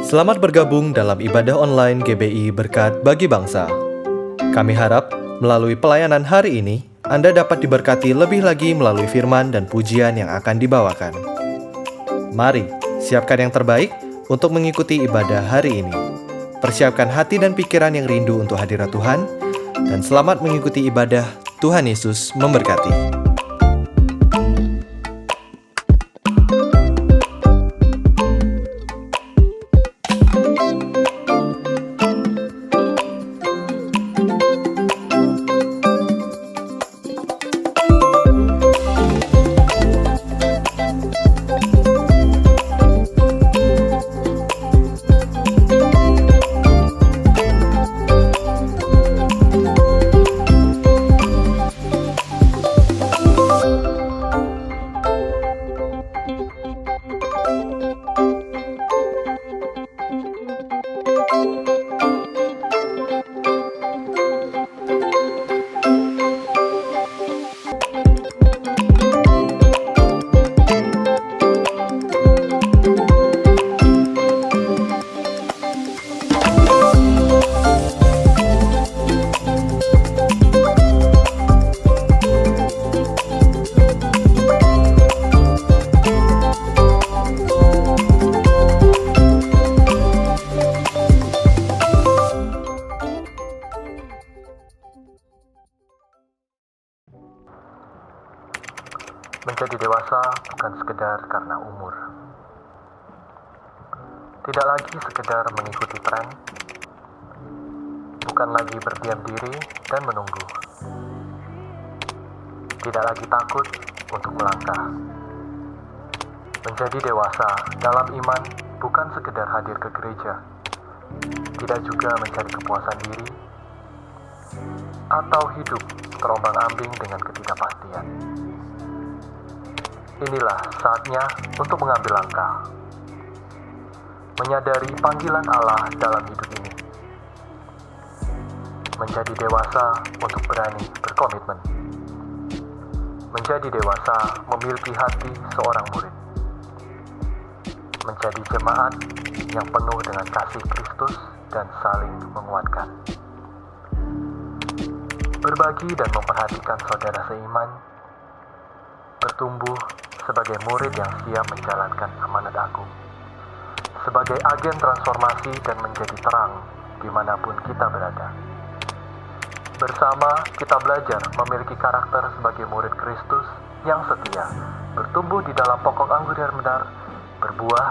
Selamat bergabung dalam ibadah online GBI Berkat Bagi Bangsa. Kami harap melalui pelayanan hari ini, Anda dapat diberkati lebih lagi melalui firman dan pujian yang akan dibawakan. Mari, siapkan yang terbaik untuk mengikuti ibadah hari ini. Persiapkan hati dan pikiran yang rindu untuk hadirat Tuhan, dan selamat mengikuti ibadah. Tuhan Yesus memberkati. Menjadi dewasa bukan sekedar karena umur. Tidak lagi sekedar mengikuti tren, bukan lagi berdiam diri dan menunggu. Tidak lagi takut untuk melangkah. Menjadi dewasa dalam iman bukan sekedar hadir ke gereja, tidak juga mencari kepuasan diri, atau hidup terombang-ambing dengan ketidakpastian. Inilah saatnya untuk mengambil langkah, menyadari panggilan Allah dalam hidup ini, menjadi dewasa untuk berani berkomitmen, menjadi dewasa memiliki hati seorang murid, menjadi jemaat yang penuh dengan kasih Kristus dan saling menguatkan, berbagi dan memperhatikan saudara seiman, bertumbuh sebagai murid yang siap menjalankan amanat agung, sebagai agen transformasi dan menjadi terang dimanapun kita berada. Bersama kita belajar memiliki karakter sebagai murid Kristus yang setia, bertumbuh di dalam pokok anggur yang benar, berbuah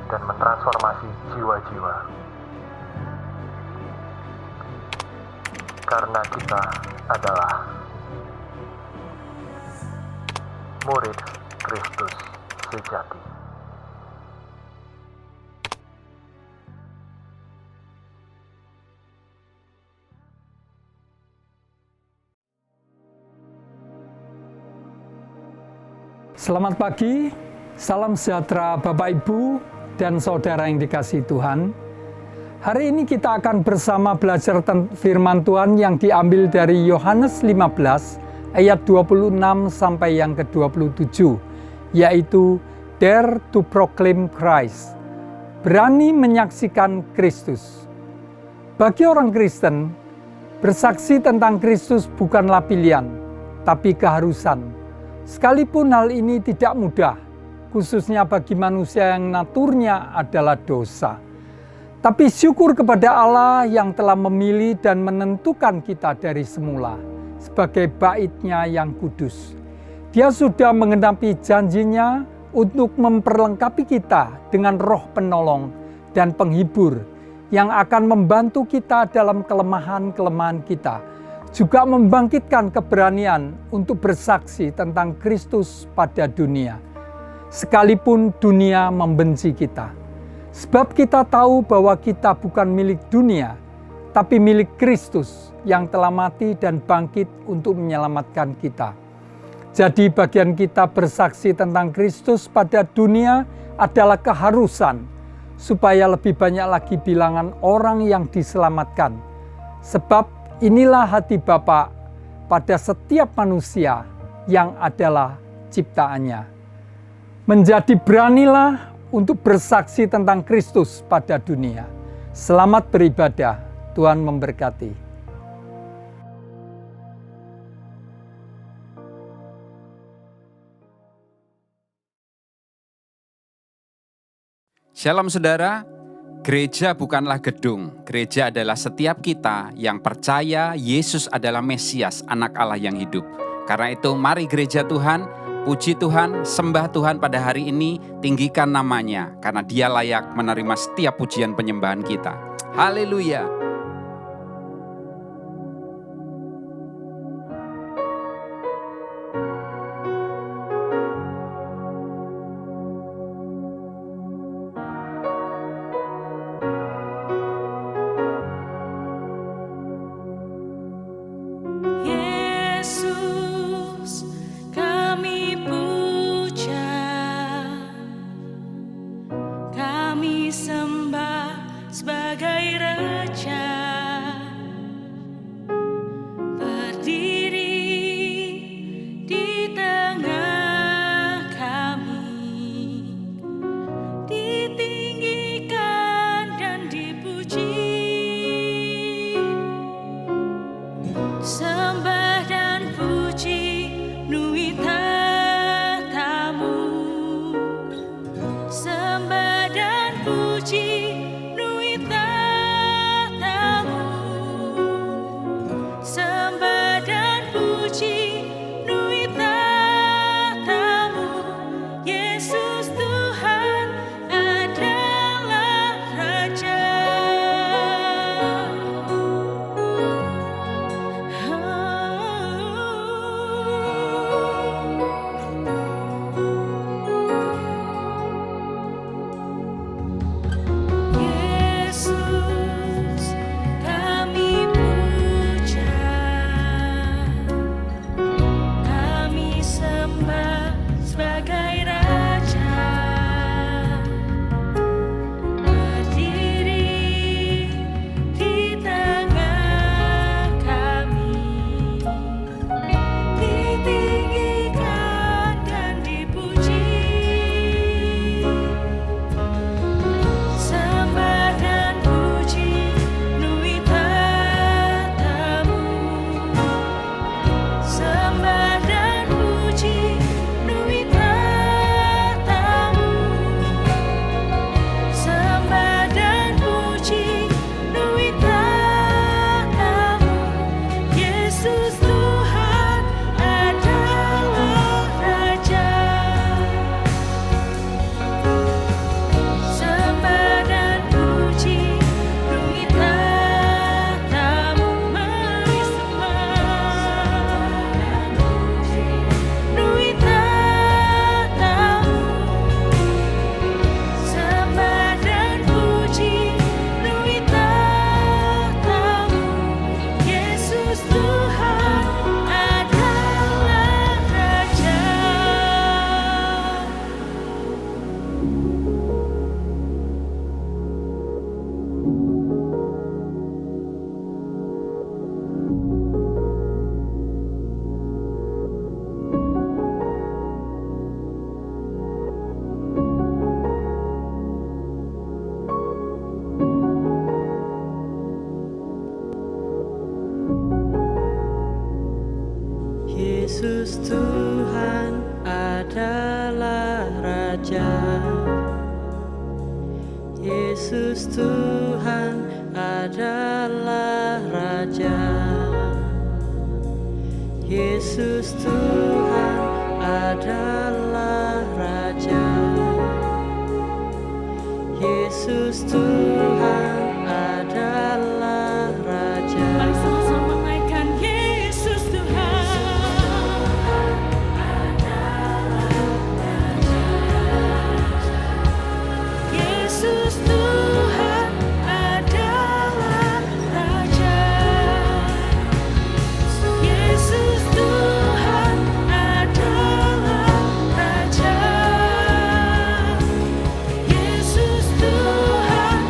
dan mentransformasi jiwa-jiwa. Karena kita adalah murid Kristus sejati. Selamat pagi, salam sejahtera Bapak Ibu dan saudara yang dikasihi Tuhan. Hari ini kita akan bersama belajar firman Tuhan yang diambil dari Yohanes 15 ayat 26 sampai yang ke-27, yaitu Dare to Proclaim Christ, berani menyaksikan Kristus. Bagi orang Kristen, bersaksi tentang Kristus bukanlah pilihan, tapi keharusan. Sekalipun hal ini tidak mudah, khususnya bagi manusia yang naturnya adalah dosa. Tapi syukur kepada Allah yang telah memilih dan menentukan kita dari semula sebagai bait-Nya yang kudus. Dia sudah menggenapi janjinya untuk memperlengkapi kita dengan roh penolong dan penghibur yang akan membantu kita dalam kelemahan-kelemahan kita, juga membangkitkan keberanian untuk bersaksi tentang Kristus pada dunia, sekalipun dunia membenci kita. Sebab kita tahu bahwa kita bukan milik dunia, tapi milik Kristus yang telah mati dan bangkit untuk menyelamatkan kita. Jadi bagian kita bersaksi tentang Kristus pada dunia adalah keharusan, supaya lebih banyak lagi bilangan orang yang diselamatkan. Sebab inilah hati Bapa, pada setiap manusia yang adalah ciptaannya. Menjadi beranilah untuk bersaksi tentang Kristus pada dunia. Selamat beribadah, Tuhan memberkati. Shalom saudara, gereja bukanlah gedung, gereja adalah setiap kita yang percaya Yesus adalah Mesias, anak Allah yang hidup. Karena itu mari gereja Tuhan, puji Tuhan, sembah Tuhan pada hari ini, tinggikan namanya, karena Dia layak menerima setiap pujian penyembahan kita. Haleluya. Yesus, kami puja, kami sembah sebagai Raja, berdiri di tengah kami, ditinggikan dan dipuji. Sembah dan puji nuita tamu, sembah dan puji nuita tamu, sembah dan puji nuita tamu. Yesus Tuhan adalah Raja. Yesus, kami puja, kami sembah sebagai Raja, berdiri di tengah kami, ditinggikan dan dipuji. Sembah dan puji nuita tamu, sembah dan puji nuita tamu, sembah dan puji nuita tamu. Yesus Tuhan adalah Raja. Sembah dan puji nuita tamu, mari sembah dan puji nuita tamu, sembah dan puji nuita tamu. Yesus Tuhan adalah Raja. Yesus Tuhan adalah Raja. Yesus Tuhan adalah Raja. Yesus Tuhan adalah Raja. Yesus Tuhan adalah Raja. Mari sama-sama naikkan Yesus Tuhan adalah Raja. Yesus Tuhan adalah Raja. Yesus Tuhan adalah Raja. Yesus Tuhan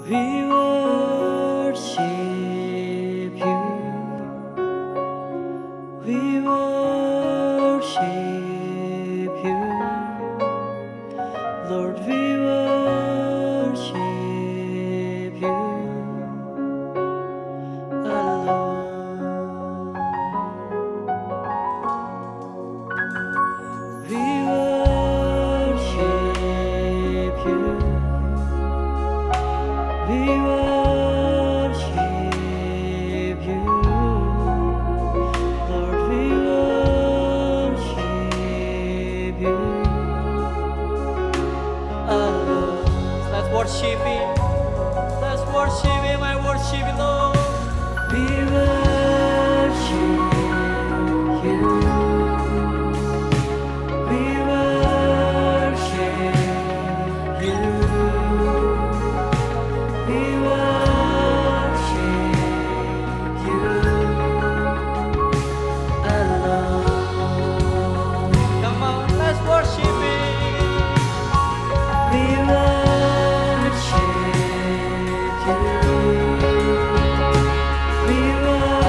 We worship you. We worship you. Lord, we worship you alone. We worship you. We worship you. Lord, we worship you alone. Let's worship Him. Let's worship Him. I worship you, Lord. We worship you. We worship you. We worship you alone. Come on, let's worship Him. We worship you. We worship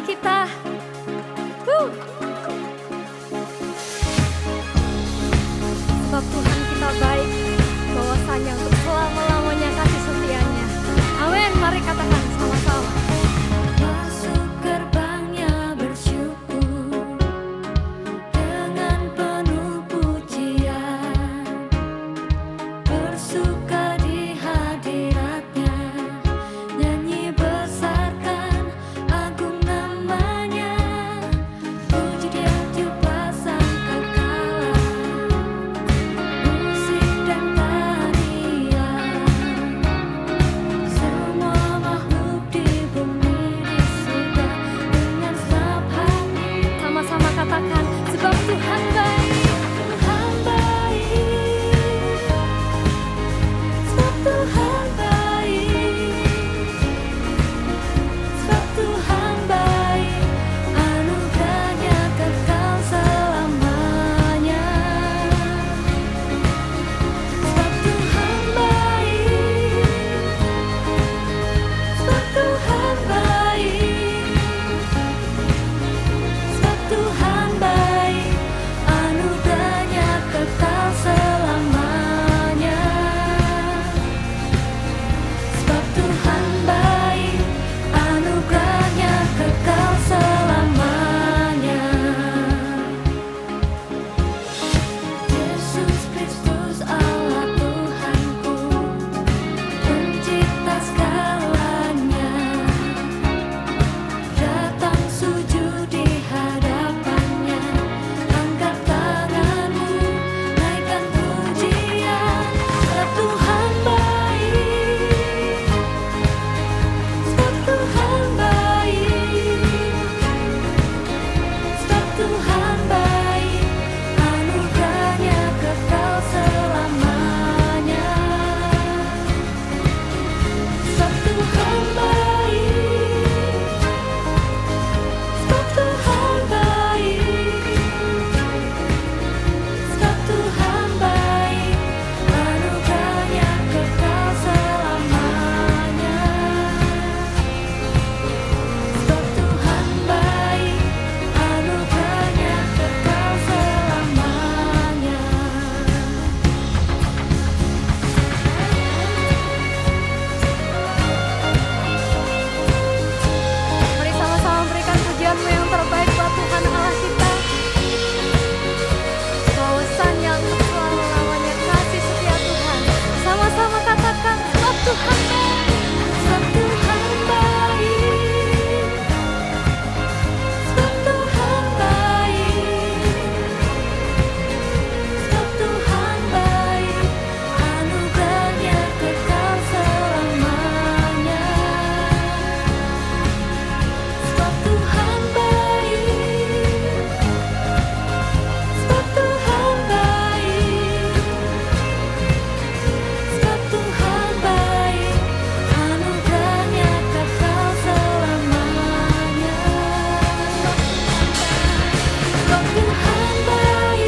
Allah kita. Sebab Tuhan kita baik, bahwasanya untuk selama-lamanya kasih setianya. Amin, mari katakan sama-sama. Masuk gerbangnya bersyukur dengan penuh pujian, bersuka di hadiratnya, nyanyi besarkan agung namanya, puji dia jubah sang kekal, musik dan tarian, semua makhluk di bumi di surga dengan senap hati. Sama-sama katakan, sebab Tuhan baik, Tuhan baik, sebab Tuhan baik, sebab Tuhan baik, anugerahnya kekal selamanya. Sebab Tuhan baik, sebab Tuhan baik, sebab Tuhan baik, anugerahnya kekal selamanya. Sebab Tuhan baik, anugerahnya kekal selamanya. Yesus Kristus Allah Tuhanku, pencipta segalanya, datang sujud di hadapannya, angkat tanganmu, naikkan pujian. Sebab Tuhan baik, sebab Tuhan baik, sebab Tuhan baik, anugerahnya kekal selamanya. Sebab Tuhan baik, sebab Tuhan baik, sebab Tuhan baik, anugerahnya kekal selamanya. Sebab Tuhan baik, anugerahnya kekal selamanya. Mari sama-sama berikan pujianmu yang terbaik buat Tuhan Allah kita. Bahwasanya untuk selama-lamanya kasih setia Tuhan. Sama-sama katakan, sebab Tuhan baik, sebab Tuhan baik, sebab Tuhan baik, sebab Tuhan baik, anugerahnya kekal selamanya. Sebab Tuhan baik, sebab Tuhan baik, sebab Tuhan baik, anugerahnya kekal selamanya. Sebab Tuhan baik,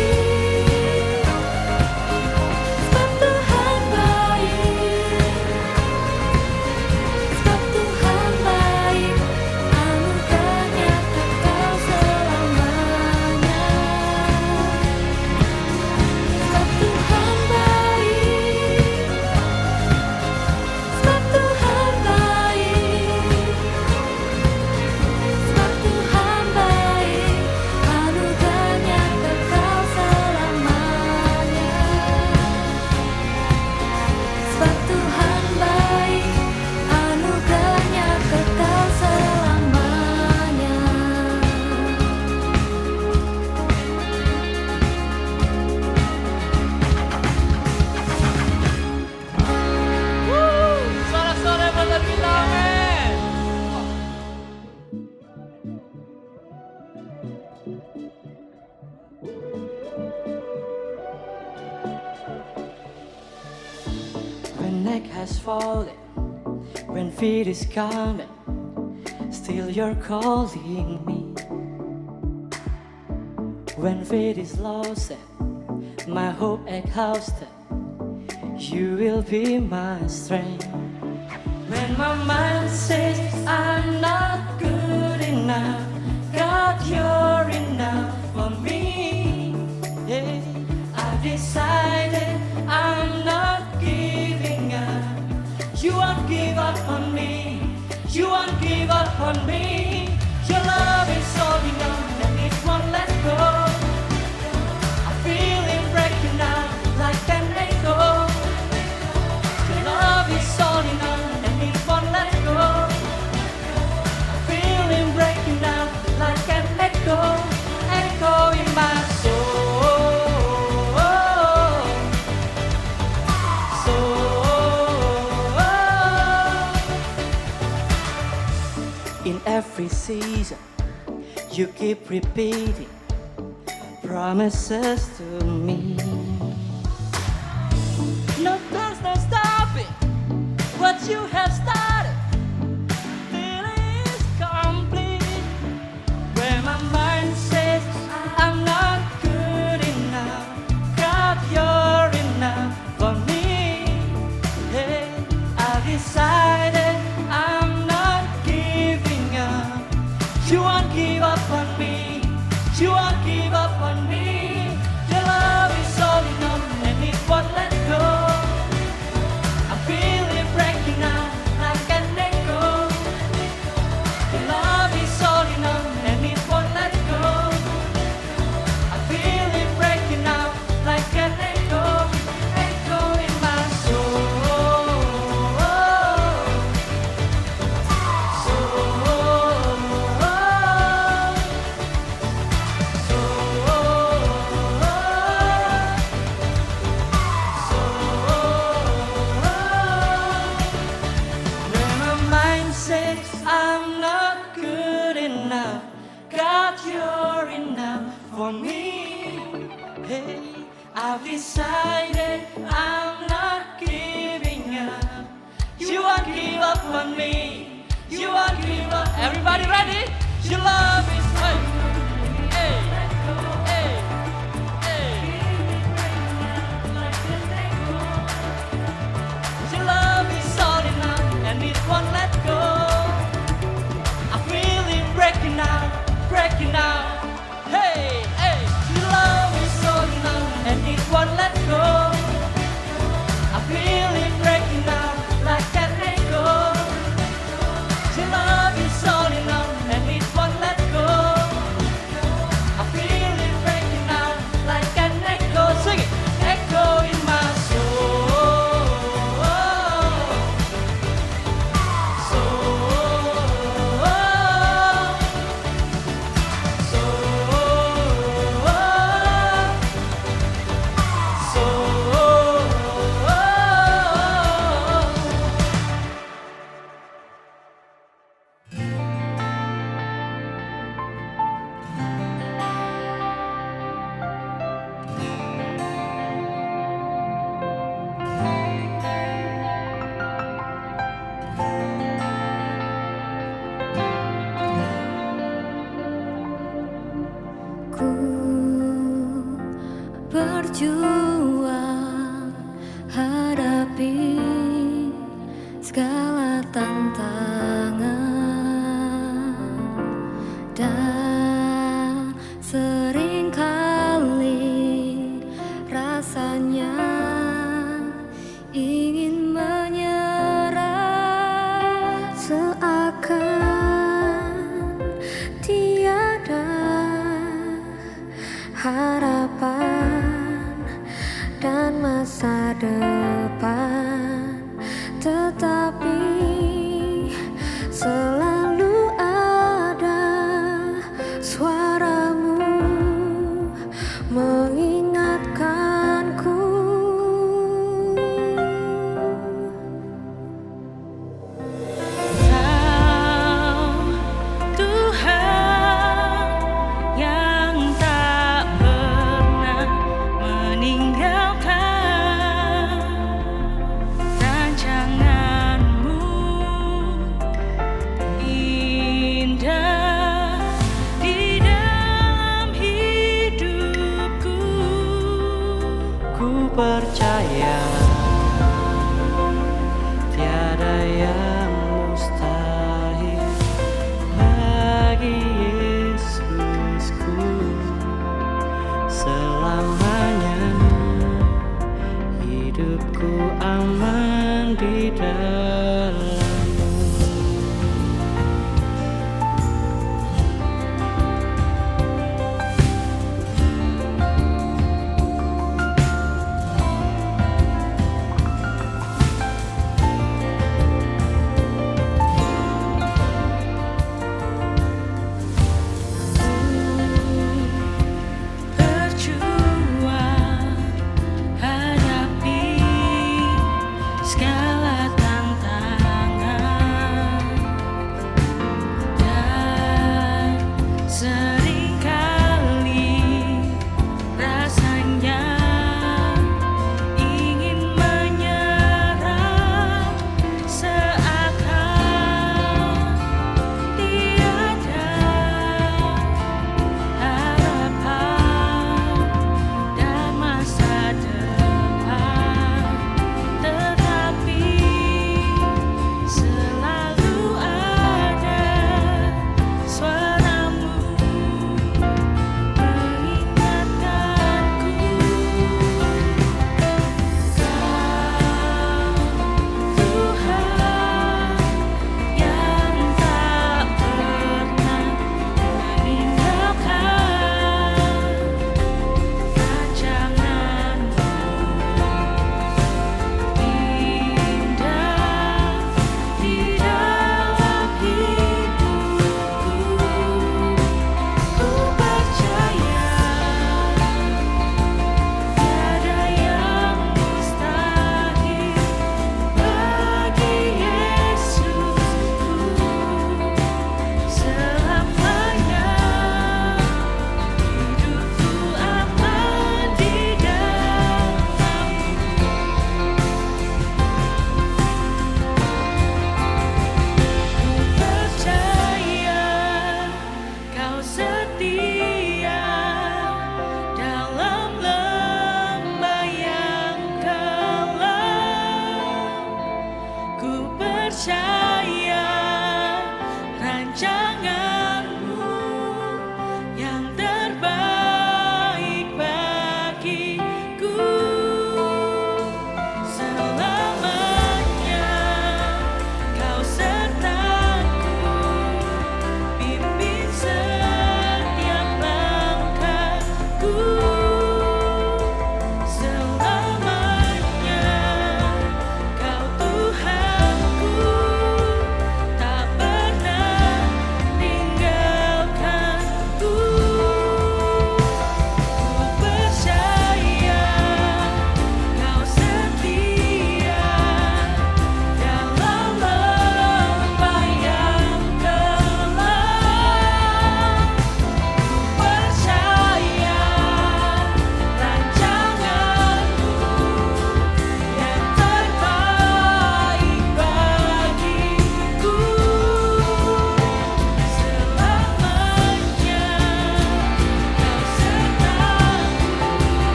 sebab Tuhan baik, sebab Tuhan baik, anugerahnya kekal selamanya. Sebab Tuhan baik, sebab Tuhan baik, sebab Tuhan baik, anugerahnya kekal selamanya. Sebab Tuhan baik, anugerahnya kekal selamanya. Suara-suara yang berbeda, amin. When neck has fallen, when feet is coming, still you're calling me. When faith is lost and my hope exhausted, you will be my strength. When my mind says I'm not good enough, enough. God, you're enough for me. Yeah, I've decided I'm not giving up. You won't give up on me. You won't give up on me. Your love is holding on and it won't let go. I feel it breaking out like an echo. Your love is holding on and it won't let go. I feel it breaking out like an echo, echo in my soul. In every season, you keep repeating promises to me. No, there's no stopping what you have started. Till it's complete. Where my mind says I'm not good enough, God, you're enough for me. Hey, I decided I'm not giving up. You won't give up on me. You won't give up on me. Your love is holding on and it won't let go. I feel it breaking out like an echo. Your love is holding on and it won't let go. I feel it breaking out like an echo, echo in my soul. When my mind says I'm not good enough, God, you're enough for me. Hey, I've decided I'm not giving up. You won't give up on me. You won't give up. Everybody ready? Your love is hey, hey, hey, hey. Your love is all enough and it won't let go. I feel it breaking out, breaking out. Hey, hey. Your love is all enough and it won't let go. I feel it breaking out like an echo. Your love is all enough and it won't let go. I feel it breaking out like an echo. Sing it, echo in my soul. Ku berjuang hadapi segala tantangan dan seringkali rasanya ingin menyerah, seakan tiada harapan dan masa depan, tetapi selalu ada suaramu mengingatkanku. Kau Tuhan yang tak pernah meninggalkan, rancanganmu indah di dalam hidupku. Ku percaya tiada yang mustahil bagi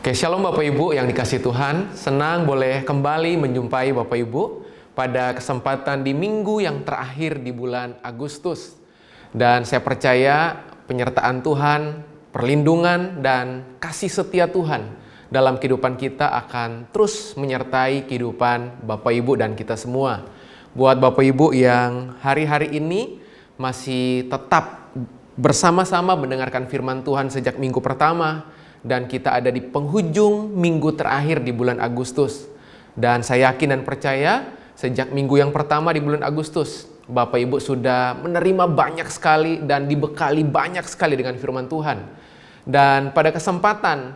Oke, shalom Bapak Ibu yang dikasihi Tuhan. Senang boleh kembali menjumpai Bapak Ibu pada kesempatan di minggu yang terakhir di bulan Agustus. Dan saya percaya penyertaan Tuhan, perlindungan, dan kasih setia Tuhan dalam kehidupan kita akan terus menyertai kehidupan Bapak Ibu dan kita semua. Buat Bapak Ibu yang hari-hari ini masih tetap bersama-sama mendengarkan firman Tuhan sejak minggu pertama, dan kita ada di penghujung minggu terakhir di bulan Agustus. Dan saya yakin dan percaya sejak minggu yang pertama di bulan Agustus, Bapak Ibu sudah menerima banyak sekali dan dibekali banyak sekali dengan firman Tuhan. Dan pada kesempatan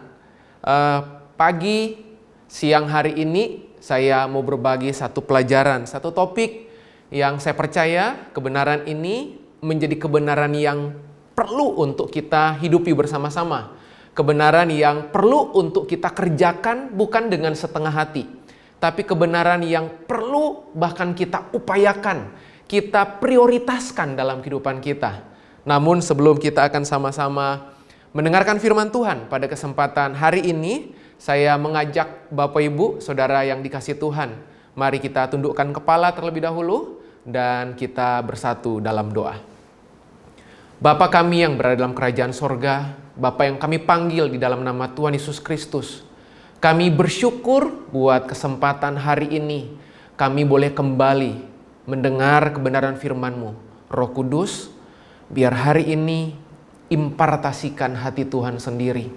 pagi, siang hari ini, saya mau berbagi satu pelajaran, satu topik yang saya percaya kebenaran ini menjadi kebenaran yang perlu untuk kita hidupi bersama-sama. Kebenaran yang perlu untuk kita kerjakan bukan dengan setengah hati, tapi kebenaran yang perlu bahkan kita upayakan, kita prioritaskan dalam kehidupan kita. Namun sebelum kita akan sama-sama mendengarkan firman Tuhan pada kesempatan hari ini, saya mengajak Bapak Ibu, Saudara yang dikasihi Tuhan, mari kita tundukkan kepala terlebih dahulu dan kita bersatu dalam doa. Bapa kami yang berada dalam kerajaan sorga, Bapa yang kami panggil di dalam nama Tuhan Yesus Kristus, kami bersyukur buat kesempatan hari ini kami boleh kembali mendengar kebenaran firman-Mu. Roh Kudus, biar hari ini impartasikan hati Tuhan sendiri.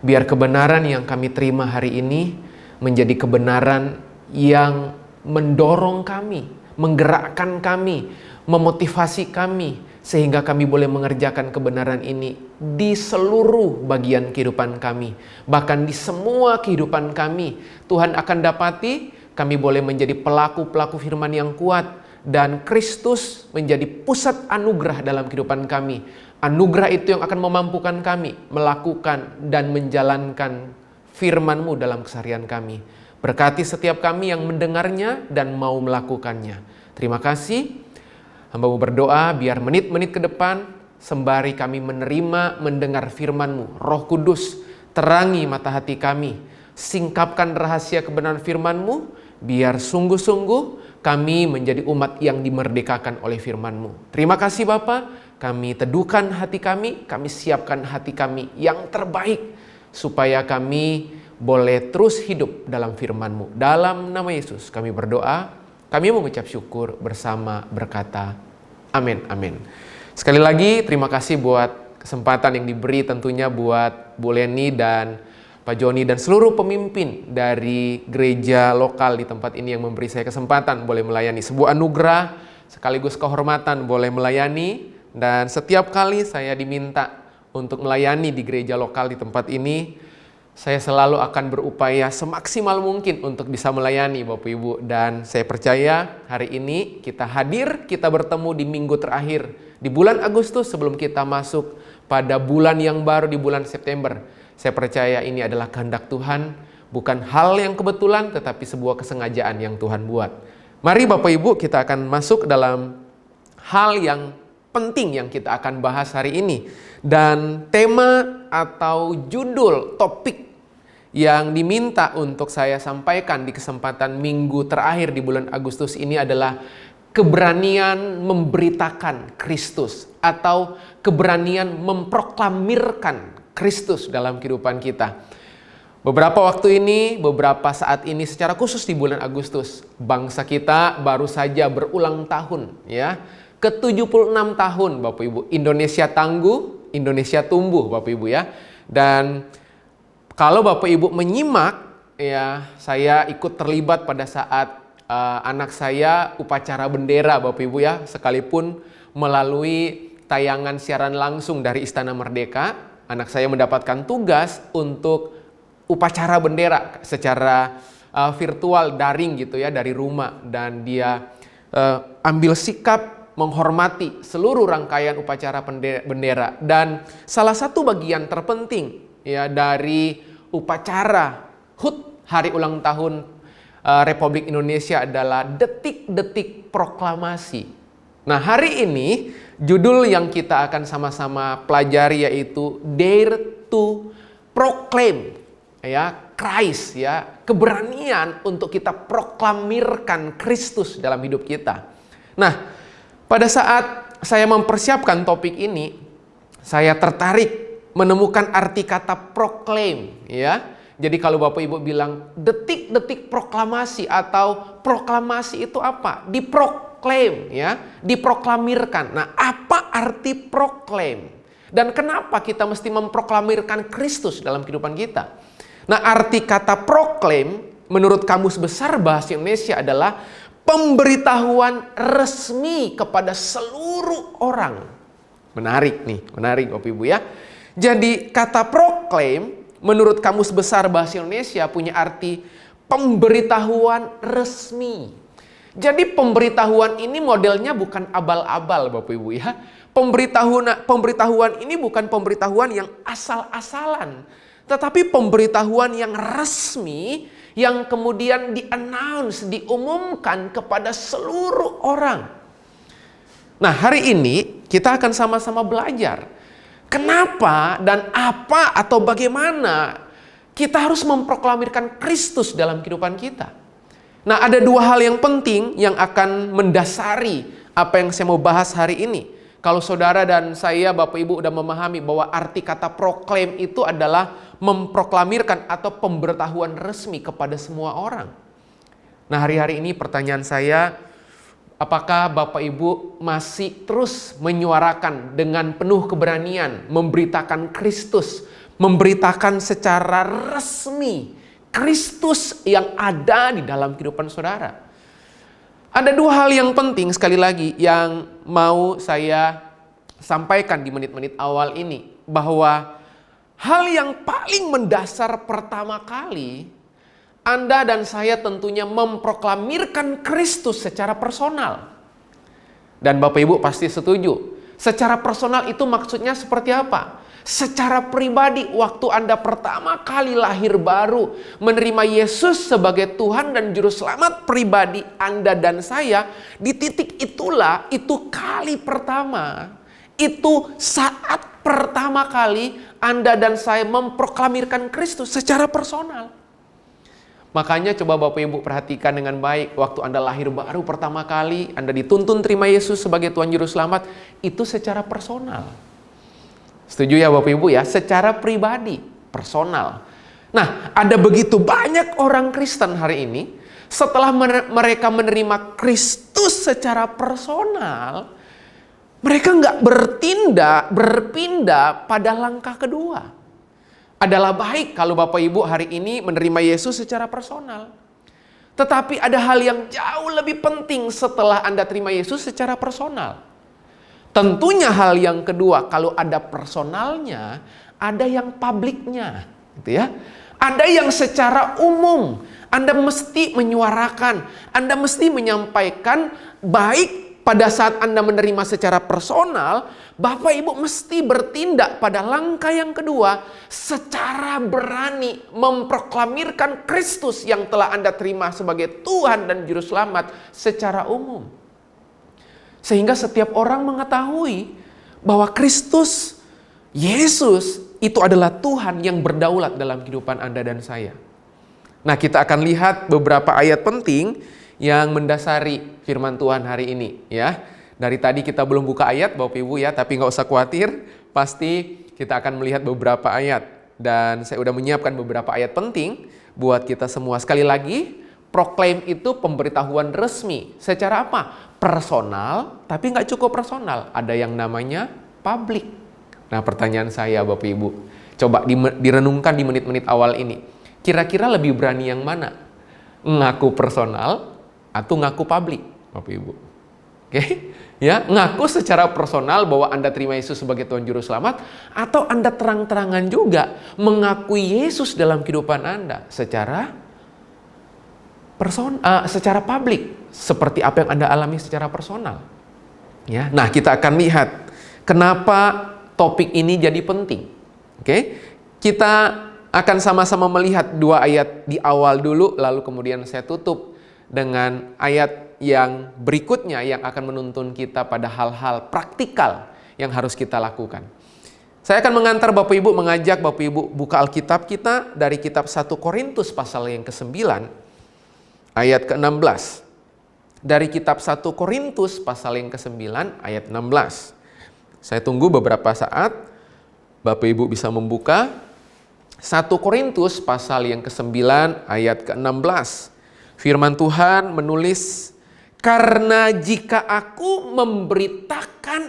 Biar kebenaran yang kami terima hari ini menjadi kebenaran yang mendorong kami, menggerakkan kami, memotivasi kami, sehingga kami boleh mengerjakan kebenaran ini di seluruh bagian kehidupan kami. Bahkan di semua kehidupan kami, Tuhan akan dapati kami boleh menjadi pelaku-pelaku firman yang kuat, dan Kristus menjadi pusat anugerah dalam kehidupan kami. Anugerah itu yang akan memampukan kami melakukan dan menjalankan firman-Mu dalam keseharian kami. Berkati setiap kami yang mendengarnya dan mau melakukannya. Terima kasih. Hamba-Mu berdoa biar menit-menit ke depan sembari kami menerima mendengar firman-Mu, Roh Kudus terangi mata hati kami, singkapkan rahasia kebenaran firman-Mu, biar sungguh-sungguh kami menjadi umat yang dimerdekakan oleh firman-Mu. Terima kasih Bapa, kami teduhkan hati kami siapkan hati kami yang terbaik supaya kami boleh terus hidup dalam firman-Mu. Dalam nama Yesus kami berdoa. Kami mengucap syukur bersama berkata, amin, amin. Sekali lagi terima kasih buat kesempatan yang diberi tentunya buat Bu Leni dan Pak Joni dan seluruh pemimpin dari gereja lokal di tempat ini yang memberi saya kesempatan boleh melayani. Sebuah anugerah sekaligus kehormatan boleh melayani, dan setiap kali saya diminta untuk melayani di gereja lokal di tempat ini, saya selalu akan berupaya semaksimal mungkin untuk bisa melayani Bapak Ibu. Dan saya percaya hari ini kita hadir, kita bertemu di minggu terakhir di bulan Agustus sebelum kita masuk pada bulan yang baru di bulan September. Saya percaya ini adalah kehendak Tuhan, bukan hal yang kebetulan tetapi sebuah kesengajaan yang Tuhan buat. Mari Bapak Ibu kita akan masuk dalam hal yang penting yang kita akan bahas hari ini. Dan tema atau judul topik yang diminta untuk saya sampaikan di kesempatan minggu terakhir di bulan Agustus ini adalah keberanian memberitakan Kristus atau keberanian memproklamirkan Kristus dalam kehidupan kita. Beberapa waktu ini, beberapa saat ini secara khusus di bulan Agustus, bangsa kita baru saja berulang tahun ya. Ke-76 tahun Bapak Ibu. Indonesia tangguh, Indonesia tumbuh Bapak Ibu ya. Dan kalau Bapak Ibu menyimak, ya saya ikut terlibat pada saat anak saya upacara bendera Bapak Ibu ya, sekalipun melalui tayangan siaran langsung dari Istana Merdeka, anak saya mendapatkan tugas untuk upacara bendera secara virtual daring gitu ya dari rumah, dan dia ambil sikap menghormati seluruh rangkaian upacara bendera. Dan salah satu bagian terpenting ya dari upacara HUT hari ulang tahun Republik Indonesia adalah detik-detik proklamasi. Nah, hari ini judul yang kita akan sama-sama pelajari yaitu Dare to Proclaim. ya Christ, ya keberanian untuk kita proklamirkan Kristus dalam hidup kita. Nah, pada saat saya mempersiapkan topik ini, saya tertarik menemukan arti kata proclaim, ya. Jadi kalau Bapak Ibu bilang detik-detik proklamasi atau proklamasi itu apa? Diproklaim, ya, diproklamirkan. Nah, apa arti proklaim? Dan kenapa kita mesti memproklamirkan Kristus dalam kehidupan kita? Nah, arti kata proklaim menurut Kamus Besar Bahasa Indonesia adalah pemberitahuan resmi kepada seluruh orang. Menarik nih, menarik Bapak Ibu ya. Jadi kata proklaim menurut Kamus Besar Bahasa Indonesia punya arti pemberitahuan resmi. Jadi pemberitahuan ini modelnya bukan abal-abal Bapak Ibu ya. Pemberitahuan ini bukan pemberitahuan yang asal-asalan, tetapi pemberitahuan yang resmi yang kemudian di-announce, diumumkan kepada seluruh orang. Nah, hari ini kita akan sama-sama belajar kenapa dan apa atau bagaimana kita harus memproklamirkan Kristus dalam kehidupan kita. Nah, ada dua hal yang penting yang akan mendasari apa yang saya mau bahas hari ini. Kalau saudara dan saya, Bapak Ibu, udah memahami bahwa arti kata proklaim itu adalah memproklamirkan atau pemberitahuan resmi kepada semua orang. Nah, hari-hari ini pertanyaan saya, apakah Bapak Ibu masih terus menyuarakan dengan penuh keberanian, memberitakan Kristus, memberitakan secara resmi Kristus yang ada di dalam kehidupan saudara? Ada dua hal yang penting sekali lagi yang mau saya sampaikan di menit-menit awal ini. Bahwa hal yang paling mendasar pertama kali, Anda dan saya tentunya memproklamirkan Kristus secara personal. Dan Bapak Ibu pasti setuju. Secara personal itu maksudnya seperti apa? Secara pribadi, waktu Anda pertama kali lahir baru, menerima Yesus sebagai Tuhan dan Juru Selamat pribadi Anda dan saya, di titik itulah, itu kali pertama, itu saat pertama kali Anda dan saya memproklamirkan Kristus secara personal. Makanya coba Bapak Ibu perhatikan dengan baik, waktu Anda lahir baru pertama kali, Anda dituntun terima Yesus sebagai Tuhan Juru Selamat, itu secara personal. Setuju ya Bapak Ibu ya? Secara pribadi, personal. Nah, ada begitu banyak orang Kristen hari ini, setelah mereka menerima Kristus secara personal, mereka nggak berpindah pada langkah kedua. Adalah baik kalau Bapak Ibu hari ini menerima Yesus secara personal. Tetapi ada hal yang jauh lebih penting setelah Anda terima Yesus secara personal. Tentunya hal yang kedua, kalau ada personalnya, ada yang publiknya, gitu ya. Ada yang secara umum, Anda mesti menyuarakan, Anda mesti menyampaikan, baik pada saat Anda menerima secara personal, Bapak Ibu mesti bertindak pada langkah yang kedua, secara berani memproklamirkan Kristus yang telah Anda terima sebagai Tuhan dan Juru Selamat secara umum. Sehingga setiap orang mengetahui bahwa Kristus, Yesus, itu adalah Tuhan yang berdaulat dalam kehidupan Anda dan saya. Nah, kita akan lihat beberapa ayat penting yang mendasari firman Tuhan hari ini. Ya, dari tadi kita belum buka ayat Bapak Ibu ya, tapi nggak usah khawatir, pasti kita akan melihat beberapa ayat. Dan saya udah menyiapkan beberapa ayat penting buat kita semua. Sekali lagi, proklaim itu pemberitahuan resmi. Secara apa? Personal, tapi nggak cukup personal. Ada yang namanya publik. Nah, pertanyaan saya Bapak Ibu, coba direnungkan di menit-menit awal ini. Kira-kira lebih berani yang mana? Ngaku personal atau ngaku publik, Bapak Ibu? Oke? Ya, ngaku secara personal bahwa Anda terima Yesus sebagai Tuhan Juru Selamat, atau Anda terang-terangan juga mengakui Yesus dalam kehidupan Anda secara secara publik, seperti apa yang Anda alami secara personal. Ya, nah kita akan lihat kenapa topik ini jadi penting. Oke, kita akan sama-sama melihat dua ayat di awal dulu, lalu kemudian saya tutup dengan ayat yang berikutnya yang akan menuntun kita pada hal-hal praktikal yang harus kita lakukan. Saya akan mengantar Bapak Ibu, mengajak Bapak Ibu buka Alkitab kita dari kitab 1 Korintus pasal yang ke-9 ayat ke-16. Dari kitab 1 Korintus pasal yang ke-9 ayat 16. Saya tunggu beberapa saat Bapak Ibu bisa membuka 1 Korintus pasal yang ke-9 ayat ke-16. Firman Tuhan menulis, "Karena jika aku memberitakan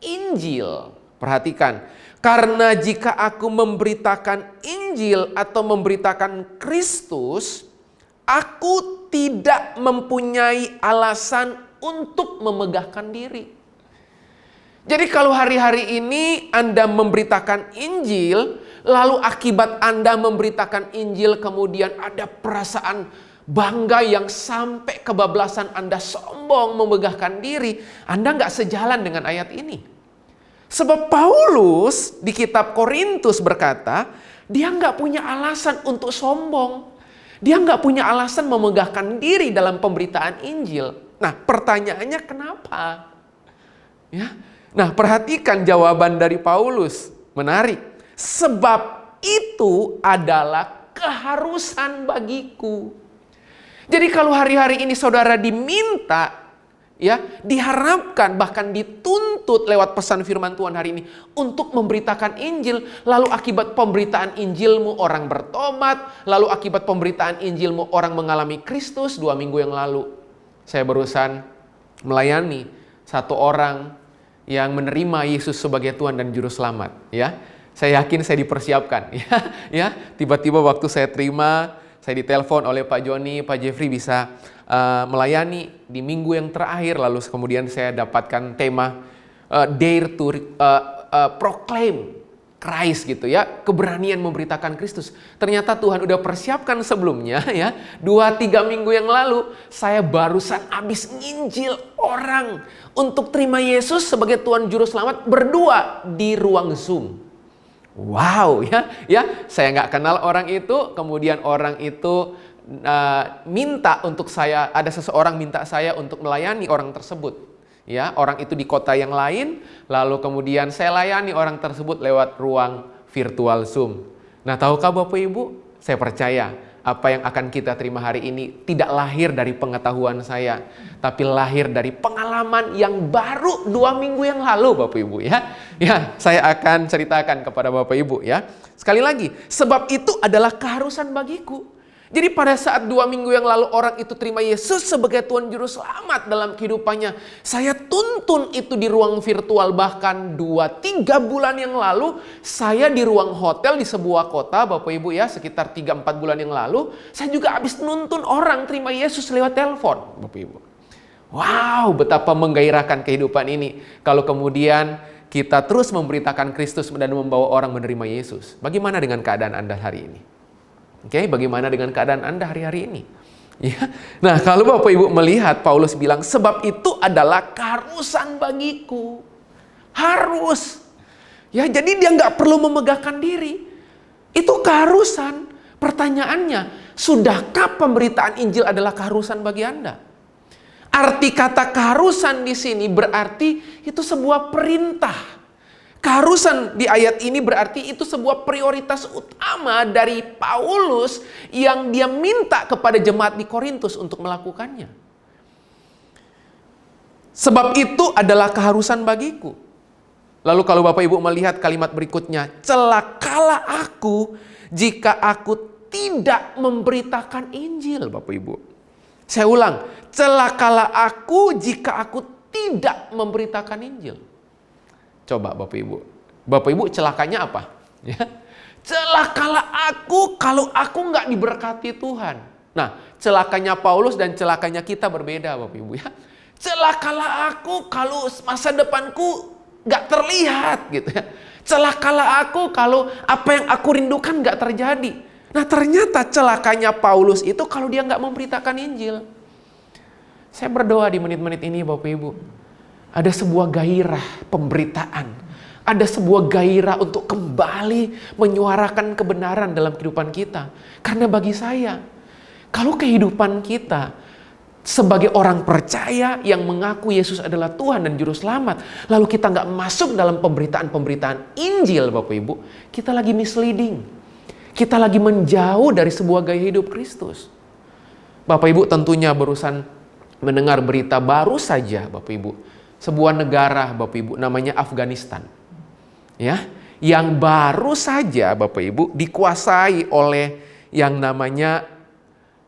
Injil," perhatikan, "karena jika aku memberitakan Injil atau memberitakan Kristus, aku tidak mempunyai alasan untuk memegahkan diri." Jadi kalau hari-hari ini Anda memberitakan Injil, lalu akibat Anda memberitakan Injil kemudian ada perasaan bangga yang sampai kebablasan Anda sombong memegahkan diri, Anda nggak sejalan dengan ayat ini. Sebab Paulus di kitab Korintus berkata, dia nggak punya alasan untuk sombong. Dia nggak punya alasan memegahkan diri dalam pemberitaan Injil. Nah, pertanyaannya kenapa? Ya, nah perhatikan jawaban dari Paulus. Menarik. Sebab itu adalah keharusan bagiku. Jadi kalau hari-hari ini saudara diminta, ya, diharapkan bahkan dituntut lewat pesan firman Tuhan hari ini untuk memberitakan Injil, lalu akibat pemberitaan Injilmu orang bertobat, lalu akibat pemberitaan Injilmu orang mengalami Kristus. 2 minggu yang lalu saya barusan melayani satu orang yang menerima Yesus sebagai Tuhan dan Juru Selamat, ya. Saya yakin saya dipersiapkan, ya. Tiba-tiba waktu saya terima, saya ditelepon oleh Pak Joni, Pak Jeffrey bisa melayani di minggu yang terakhir, lalu kemudian saya dapatkan tema Dare to Proclaim Christ gitu ya, keberanian memberitakan Kristus. Ternyata Tuhan udah persiapkan sebelumnya ya. 2-3 minggu yang lalu saya barusan habis nginjil orang untuk terima Yesus sebagai Tuhan Juru Selamat berdua di ruang Zoom. Wow, ya, saya nggak kenal orang itu, kemudian orang itu minta untuk saya, ada seseorang minta saya untuk melayani orang tersebut. Ya, orang itu di kota yang lain, lalu kemudian saya layani orang tersebut lewat ruang virtual Zoom. Nah, tahukah Bapak Ibu, saya percaya apa yang akan kita terima hari ini tidak lahir dari pengetahuan saya, tapi lahir dari pengalaman yang baru 2 minggu yang lalu, Bapak Ibu ya. Ya, saya akan ceritakan kepada Bapak Ibu ya. Sekali lagi, sebab itu adalah keharusan bagiku. Jadi pada saat 2 minggu yang lalu orang itu terima Yesus sebagai Tuhan Juru Selamat dalam kehidupannya, saya tuntun itu di ruang virtual. Bahkan 2-3 bulan yang lalu saya di ruang hotel di sebuah kota, Bapak Ibu ya, sekitar 3-4 bulan yang lalu saya juga habis nuntun orang terima Yesus lewat telepon, Bapak Ibu. Wow, betapa menggairahkan kehidupan ini kalau kemudian kita terus memberitakan Kristus dan membawa orang menerima Yesus. Bagaimana dengan keadaan Anda hari ini? Oke, bagaimana dengan keadaan Anda hari-hari ini? Ya. Nah, kalau Bapak Ibu melihat Paulus bilang, sebab itu adalah keharusan bagiku. Harus. Ya, jadi dia nggak perlu memegahkan diri. Itu keharusan. Pertanyaannya, sudahkah pemberitaan Injil adalah keharusan bagi Anda? Arti kata keharusan di sini berarti itu sebuah perintah. Keharusan di ayat ini berarti itu sebuah prioritas utama dari Paulus yang dia minta kepada jemaat di Korintus untuk melakukannya. Sebab itu adalah keharusan bagiku. Lalu kalau Bapak Ibu melihat kalimat berikutnya, celakalah aku jika aku tidak memberitakan Injil, Bapak Ibu. Saya ulang, celakalah aku jika aku tidak memberitakan Injil. Coba Bapak Ibu. Bapak Ibu celakanya apa? Ya. Celakalah aku kalau aku nggak diberkati Tuhan. Nah, celakanya Paulus dan celakanya kita berbeda Bapak Ibu ya. Celakalah aku kalau masa depanku nggak terlihat gitu ya. Celakalah aku kalau apa yang aku rindukan nggak terjadi. Nah, ternyata celakanya Paulus itu kalau dia nggak memberitakan Injil. Saya berdoa di menit-menit ini Bapak Ibu. Ada sebuah gairah pemberitaan. Ada sebuah gairah untuk kembali menyuarakan kebenaran dalam kehidupan kita. Karena bagi saya, kalau kehidupan kita sebagai orang percaya yang mengaku Yesus adalah Tuhan dan Juru Selamat, lalu kita nggak masuk dalam pemberitaan Injil, Bapak Ibu, kita lagi misleading. Kita lagi menjauh dari sebuah gaya hidup Kristus. Bapak Ibu tentunya barusan mendengar berita baru saja, Bapak Ibu. Sebuah negara, Bapak Ibu, namanya Afghanistan. Ya, yang baru saja, Bapak Ibu, dikuasai oleh yang namanya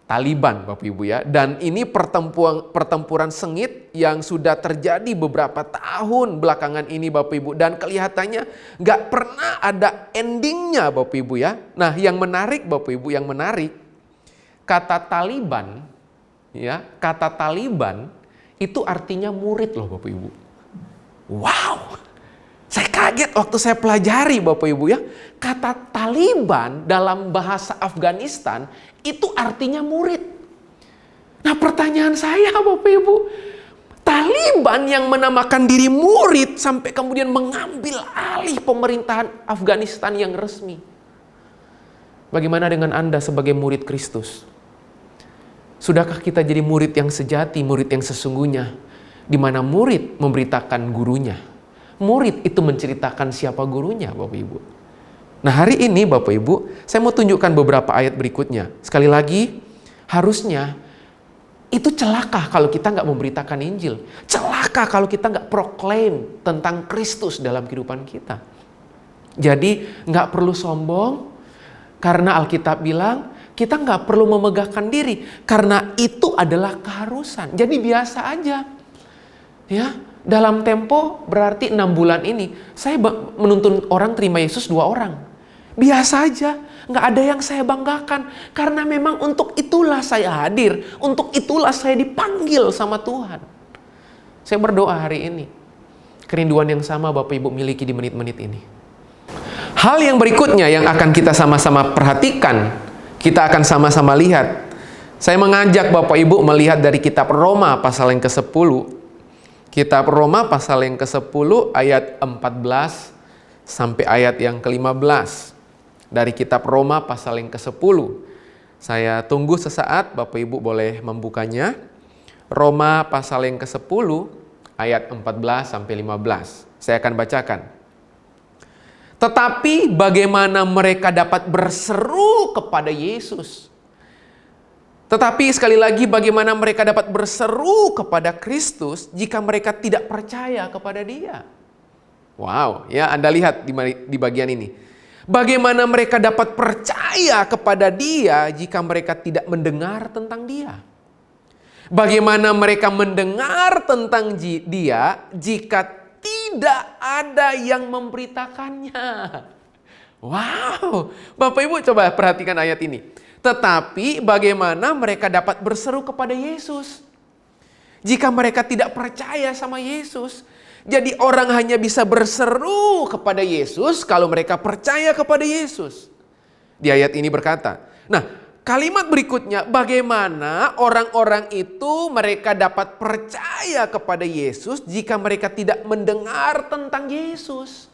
Taliban, Bapak Ibu ya. Dan ini pertempuran sengit yang sudah terjadi beberapa tahun belakangan ini, Bapak Ibu. Dan kelihatannya nggak pernah ada endingnya, Bapak Ibu ya. Nah, yang menarik, Bapak Ibu, yang menarik, kata Taliban, ya, kata Taliban itu artinya murid loh, Bapak Ibu. Wow, saya kaget waktu saya pelajari, Bapak Ibu ya. Kata Taliban dalam bahasa Afghanistan itu artinya murid. Nah, pertanyaan saya, Bapak Ibu, Taliban yang menamakan diri murid sampai kemudian mengambil alih pemerintahan Afghanistan yang resmi. Bagaimana dengan Anda sebagai murid Kristus? Sudahkah kita jadi murid yang sejati, murid yang sesungguhnya, di mana murid memberitakan gurunya? Murid itu menceritakan siapa gurunya, Bapak Ibu. Nah, hari ini Bapak Ibu, saya mau tunjukkan beberapa ayat berikutnya. Sekali lagi, harusnya itu celaka kalau kita nggak memberitakan Injil. Celaka kalau kita nggak proklaim tentang Kristus dalam kehidupan kita. Jadi nggak perlu sombong, karena Alkitab bilang kita nggak perlu memegahkan diri, karena itu adalah keharusan. Jadi biasa aja. Ya, dalam tempo berarti 6 bulan ini, saya menuntun orang terima Yesus 2 orang. Biasa aja, nggak ada yang saya banggakan. Karena memang untuk itulah saya hadir, untuk itulah saya dipanggil sama Tuhan. Saya berdoa hari ini, kerinduan yang sama Bapak Ibu miliki di menit-menit ini. Hal yang berikutnya yang akan kita sama-sama perhatikan, kita akan sama-sama lihat. Saya mengajak Bapak Ibu melihat dari kitab Roma pasal yang ke-10. Kitab Roma pasal yang ke-10 ayat 14 sampai ayat yang ke-15. Dari kitab Roma pasal yang ke-10. Saya tunggu sesaat, Bapak Ibu boleh membukanya. Roma pasal yang ke-10 ayat 14 sampai 15. Saya akan bacakan. Tetapi bagaimana mereka dapat berseru kepada Yesus? Tetapi sekali lagi, bagaimana mereka dapat berseru kepada Kristus jika mereka tidak percaya kepada Dia? Wow, ya, Anda lihat di bagian ini. Bagaimana mereka dapat percaya kepada Dia jika mereka tidak mendengar tentang Dia? Bagaimana mereka mendengar tentang Dia jika tidak ada yang memberitakannya? Wow, Bapak Ibu coba perhatikan ayat ini. Tetapi bagaimana mereka dapat berseru kepada Yesus jika mereka tidak percaya sama Yesus? Jadi orang hanya bisa berseru kepada Yesus kalau mereka percaya kepada Yesus. Di ayat ini berkata, nah, kalimat berikutnya, bagaimana orang-orang itu mereka dapat percaya kepada Yesus jika mereka tidak mendengar tentang Yesus?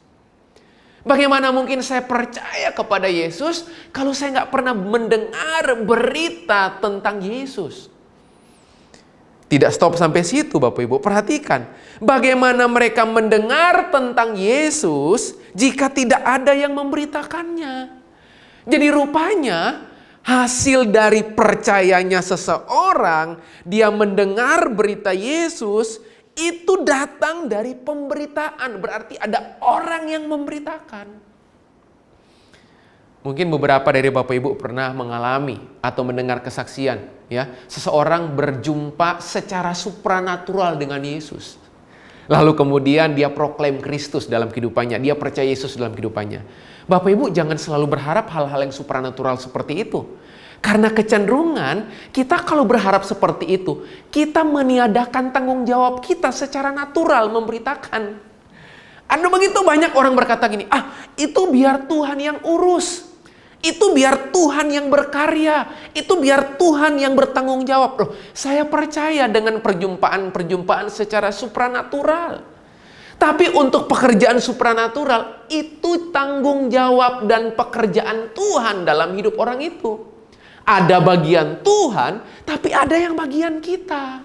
Bagaimana mungkin saya percaya kepada Yesus kalau saya nggak pernah mendengar berita tentang Yesus? Tidak stop sampai situ, Bapak Ibu. Perhatikan, bagaimana mereka mendengar tentang Yesus jika tidak ada yang memberitakannya. Jadi rupanya hasil dari percayanya seseorang, dia mendengar berita Yesus, itu datang dari pemberitaan. Berarti ada orang yang memberitakan. Mungkin beberapa dari Bapak Ibu pernah mengalami atau mendengar kesaksian, ya, seseorang berjumpa secara supranatural dengan Yesus. Lalu kemudian dia proklaim Kristus dalam kehidupannya, dia percaya Yesus dalam kehidupannya. Bapak Ibu jangan selalu berharap hal-hal yang supranatural seperti itu. Karena kecenderungan kita kalau berharap seperti itu, kita meniadakan tanggung jawab kita secara natural memberitakan. Ada begitu banyak orang berkata gini, itu biar Tuhan yang urus. Itu biar Tuhan yang berkarya. Itu biar Tuhan yang bertanggung jawab. Loh, saya percaya dengan perjumpaan-perjumpaan secara supranatural. Tapi untuk pekerjaan supranatural, itu tanggung jawab dan pekerjaan Tuhan dalam hidup orang itu. Ada bagian Tuhan, tapi ada yang bagian kita.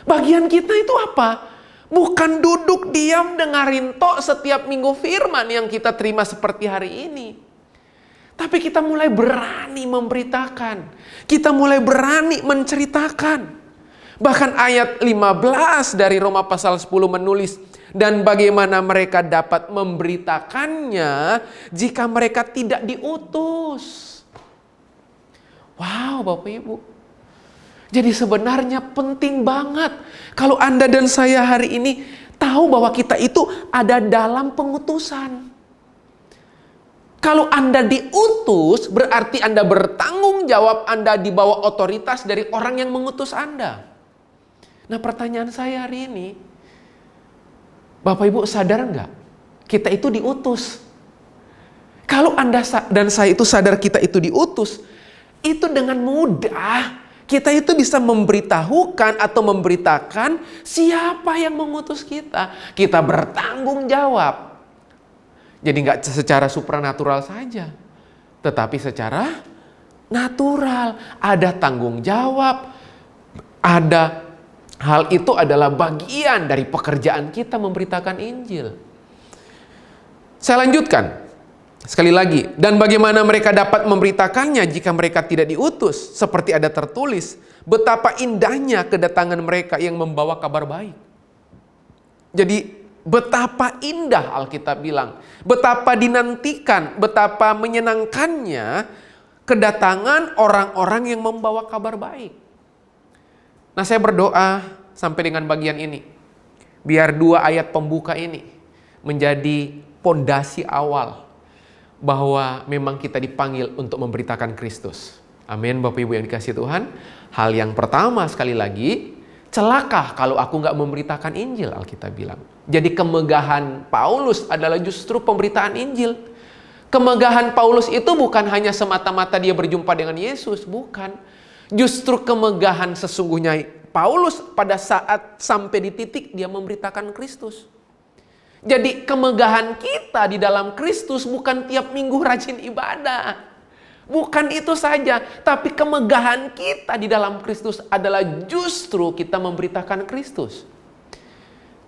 Bagian kita itu apa? Bukan duduk diam dengerin tok setiap minggu firman yang kita terima seperti hari ini. Tapi kita mulai berani memberitakan. Kita mulai berani menceritakan. Bahkan ayat 15 dari Roma pasal 10 menulis, dan bagaimana mereka dapat memberitakannya jika mereka tidak diutus. Wow, Bapak Ibu. Jadi sebenarnya penting banget kalau Anda dan saya hari ini tahu bahwa kita itu ada dalam pengutusan. Kalau Anda diutus, berarti Anda bertanggung jawab, Anda di bawah otoritas dari orang yang mengutus Anda. Nah, pertanyaan saya hari ini, Bapak Ibu sadar nggak? Kita itu diutus. Kalau Anda dan saya itu sadar kita itu diutus, itu dengan mudah kita itu bisa memberitahukan atau memberitakan siapa yang mengutus kita. Kita bertanggung jawab. Jadi nggak secara supranatural saja, tetapi secara natural. Ada tanggung jawab, ada hal itu adalah bagian dari pekerjaan kita memberitakan Injil. Saya lanjutkan. Sekali lagi, dan bagaimana mereka dapat memberitakannya jika mereka tidak diutus? Seperti ada tertulis, betapa indahnya kedatangan mereka yang membawa kabar baik. Jadi, betapa indah Alkitab bilang, betapa dinantikan, betapa menyenangkannya kedatangan orang-orang yang membawa kabar baik. Nah, saya berdoa sampai dengan bagian ini, biar 2 ayat pembuka ini menjadi pondasi awal bahwa memang kita dipanggil untuk memberitakan Kristus. Amin, Bapak Ibu yang dikasihi Tuhan. Hal yang pertama sekali lagi, celaka kalau aku nggak memberitakan Injil, Alkitab bilang. Jadi kemegahan Paulus adalah justru pemberitaan Injil. Kemegahan Paulus itu bukan hanya semata-mata dia berjumpa dengan Yesus, bukan. Justru kemegahan sesungguhnya Paulus pada saat sampai di titik dia memberitakan Kristus. Jadi kemegahan kita di dalam Kristus bukan tiap minggu rajin ibadah. Bukan itu saja, tapi kemegahan kita di dalam Kristus adalah justru kita memberitakan Kristus.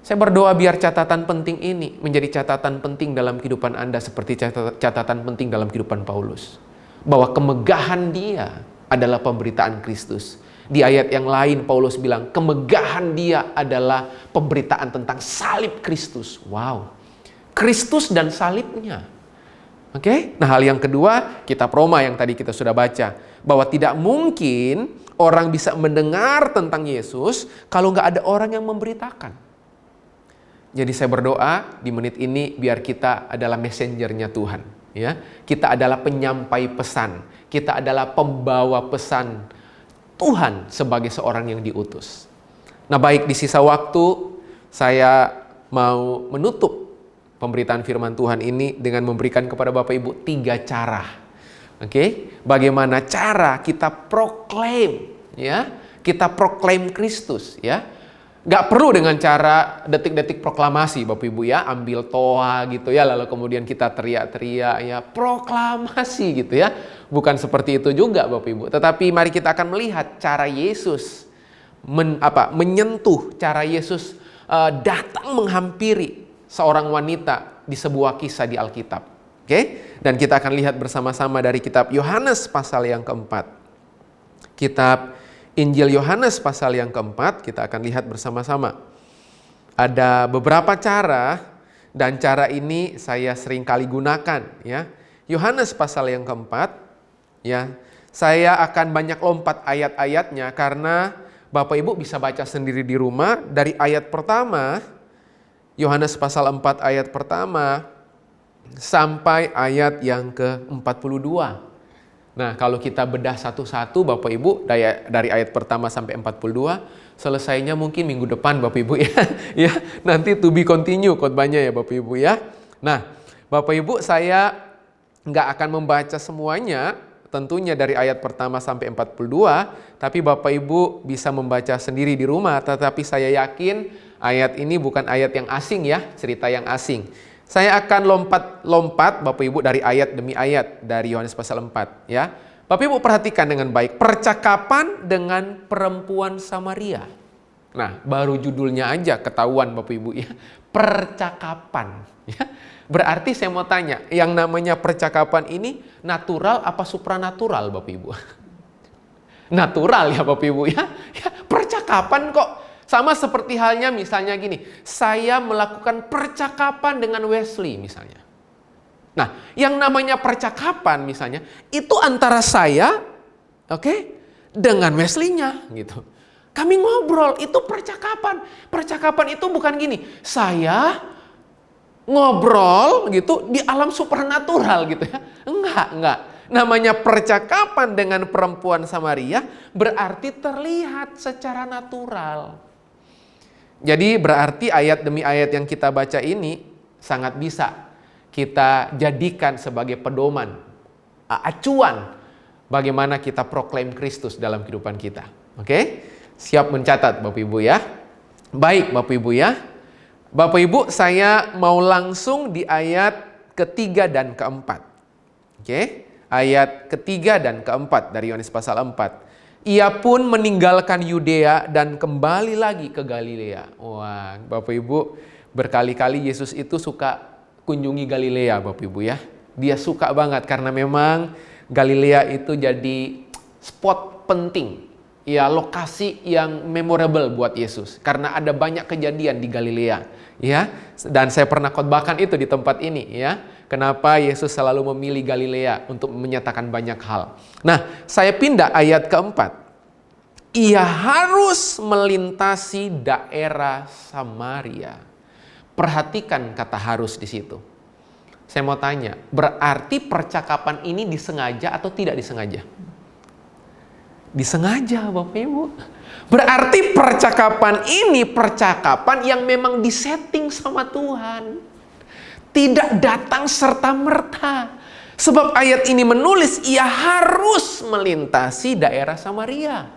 Saya berdoa biar catatan penting ini menjadi catatan penting dalam kehidupan Anda seperti catatan penting dalam kehidupan Paulus. Bahwa kemegahan dia adalah pemberitaan Kristus. Di ayat yang lain Paulus bilang kemegahan dia adalah pemberitaan tentang salib Kristus. Wow. Kristus dan salibnya. Oke? Nah, hal yang kedua, kitab Roma yang tadi kita sudah baca, bahwa tidak mungkin orang bisa mendengar tentang Yesus kalau nggak ada orang yang memberitakan. Jadi saya berdoa di menit ini biar kita adalah messengernya Tuhan. Ya, kita adalah penyampai pesan. Kita adalah pembawa pesan Tuhan sebagai seorang yang diutus. Nah, baik di sisa waktu saya mau menutup pemberitaan firman Tuhan ini dengan memberikan kepada Bapak Ibu 3 cara. Oke, bagaimana cara kita proklaim, ya? Kita proklaim Kristus, ya. Gak perlu dengan cara detik-detik proklamasi, Bapak Ibu ya, ambil toa gitu ya, lalu kemudian kita teriak-teriak ya, proklamasi gitu ya. Bukan seperti itu juga Bapak Ibu. Tetapi mari kita akan melihat cara Yesus menyentuh, cara Yesus datang menghampiri seorang wanita di sebuah kisah di Alkitab. Oke? Dan kita akan lihat bersama-sama dari kitab Yohanes pasal yang keempat. Kitab Injil Yohanes pasal yang keempat, kita akan lihat bersama-sama. Ada beberapa cara, dan cara ini saya sering kali gunakan ya. Yohanes pasal yang keempat, ya, saya akan banyak lompat ayat-ayatnya karena Bapak Ibu bisa baca sendiri di rumah. Dari ayat pertama, Yohanes pasal 4 ayat pertama, sampai ayat yang ke-42. Nah, kalau kita bedah satu-satu Bapak Ibu, dari ayat pertama sampai 42, selesainya mungkin minggu depan Bapak Ibu ya. Ya, nanti to be continue khotbahnya ya Bapak Ibu ya. Nah, Bapak Ibu saya nggak akan membaca semuanya, tentunya dari ayat pertama sampai 42, tapi Bapak Ibu bisa membaca sendiri di rumah, tetapi saya yakin ayat ini bukan ayat yang asing ya, cerita yang asing. Saya akan lompat Bapak Ibu dari ayat demi ayat dari Yohanes pasal 4 ya. Bapak Ibu perhatikan dengan baik, percakapan dengan perempuan Samaria. Nah, baru judulnya aja ketahuan Bapak Ibu ya, percakapan. Ya. Berarti saya mau tanya, yang namanya percakapan ini natural apa supranatural Bapak Ibu? Natural ya Bapak Ibu ya, percakapan kok. Sama seperti halnya misalnya gini, saya melakukan percakapan dengan Wesley misalnya. Nah, yang namanya percakapan misalnya, itu antara saya, dengan Wesley-nya gitu. Kami ngobrol, itu percakapan. Percakapan itu bukan gini, saya ngobrol gitu di alam supernatural gitu ya. Enggak. Namanya percakapan dengan perempuan Samaria berarti terlihat secara natural. Jadi berarti ayat demi ayat yang kita baca ini sangat bisa kita jadikan sebagai pedoman, acuan bagaimana kita proklaim Kristus dalam kehidupan kita. Oke? Siap mencatat Bapak Ibu ya. Baik Bapak Ibu ya. Bapak Ibu, saya mau langsung di ayat ketiga dan keempat. Oke? Ayat ketiga dan keempat dari Yohanes pasal 4. Ia pun meninggalkan Yudea dan kembali lagi ke Galilea. Wah, Bapak Ibu, berkali-kali Yesus itu suka kunjungi Galilea Bapak Ibu ya. Dia suka banget karena memang Galilea itu jadi spot penting. Ya, lokasi yang memorable buat Yesus karena ada banyak kejadian di Galilea ya. Dan saya pernah khotbahkan itu di tempat ini ya. Kenapa Yesus selalu memilih Galilea untuk menyatakan banyak hal. Nah, saya pindah ayat keempat. Ia harus melintasi daerah Samaria. Perhatikan kata harus di situ. Saya mau tanya, berarti percakapan ini disengaja atau tidak disengaja? Disengaja Bapak Ibu. Berarti percakapan ini percakapan yang memang disetting sama Tuhan. Tidak datang serta-merta. Sebab ayat ini menulis ia harus melintasi daerah Samaria.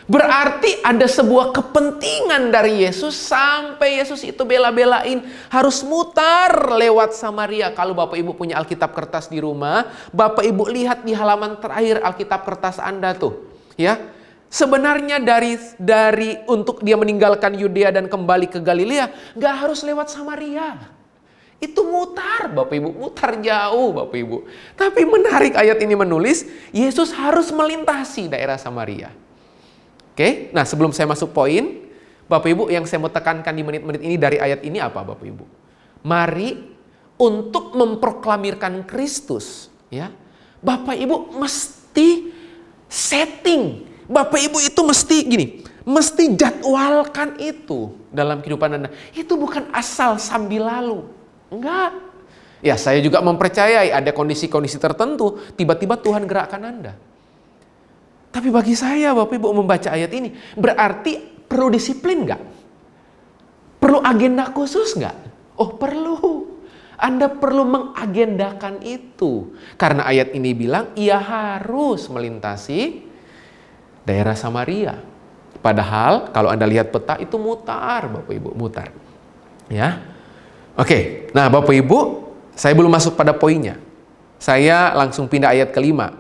Berarti ada sebuah kepentingan dari Yesus sampai Yesus itu bela-belain harus mutar lewat Samaria. Kalau Bapak Ibu punya Alkitab kertas di rumah, Bapak Ibu lihat di halaman terakhir Alkitab kertas Anda tuh. Ya, sebenarnya dari untuk dia meninggalkan Yudea dan kembali ke Galilea, gak harus lewat Samaria. Itu mutar Bapak Ibu, mutar jauh Bapak Ibu. Tapi menarik ayat ini menulis, Yesus harus melintasi daerah Samaria. Oke, nah sebelum saya masuk poin, Bapak Ibu yang saya mau tekankan di menit-menit ini dari ayat ini apa Bapak Ibu? Mari untuk memproklamirkan Kristus, ya, Bapak Ibu mesti setting. Bapak Ibu itu mesti gini, mesti jadwalkan itu dalam kehidupan Anda. Itu bukan asal sambil lalu. Enggak. Ya, saya juga mempercayai ada kondisi-kondisi tertentu tiba-tiba Tuhan gerakkan Anda. Tapi bagi saya Bapak Ibu membaca ayat ini berarti perlu disiplin enggak? Perlu agenda khusus enggak? Oh, perlu. Anda perlu mengagendakan itu. Karena ayat ini bilang ia harus melintasi daerah Samaria. Padahal kalau Anda lihat peta itu mutar Bapak Ibu, mutar. Ya. Oke, nah Bapak Ibu, saya belum masuk pada poinnya. Saya langsung pindah ayat kelima.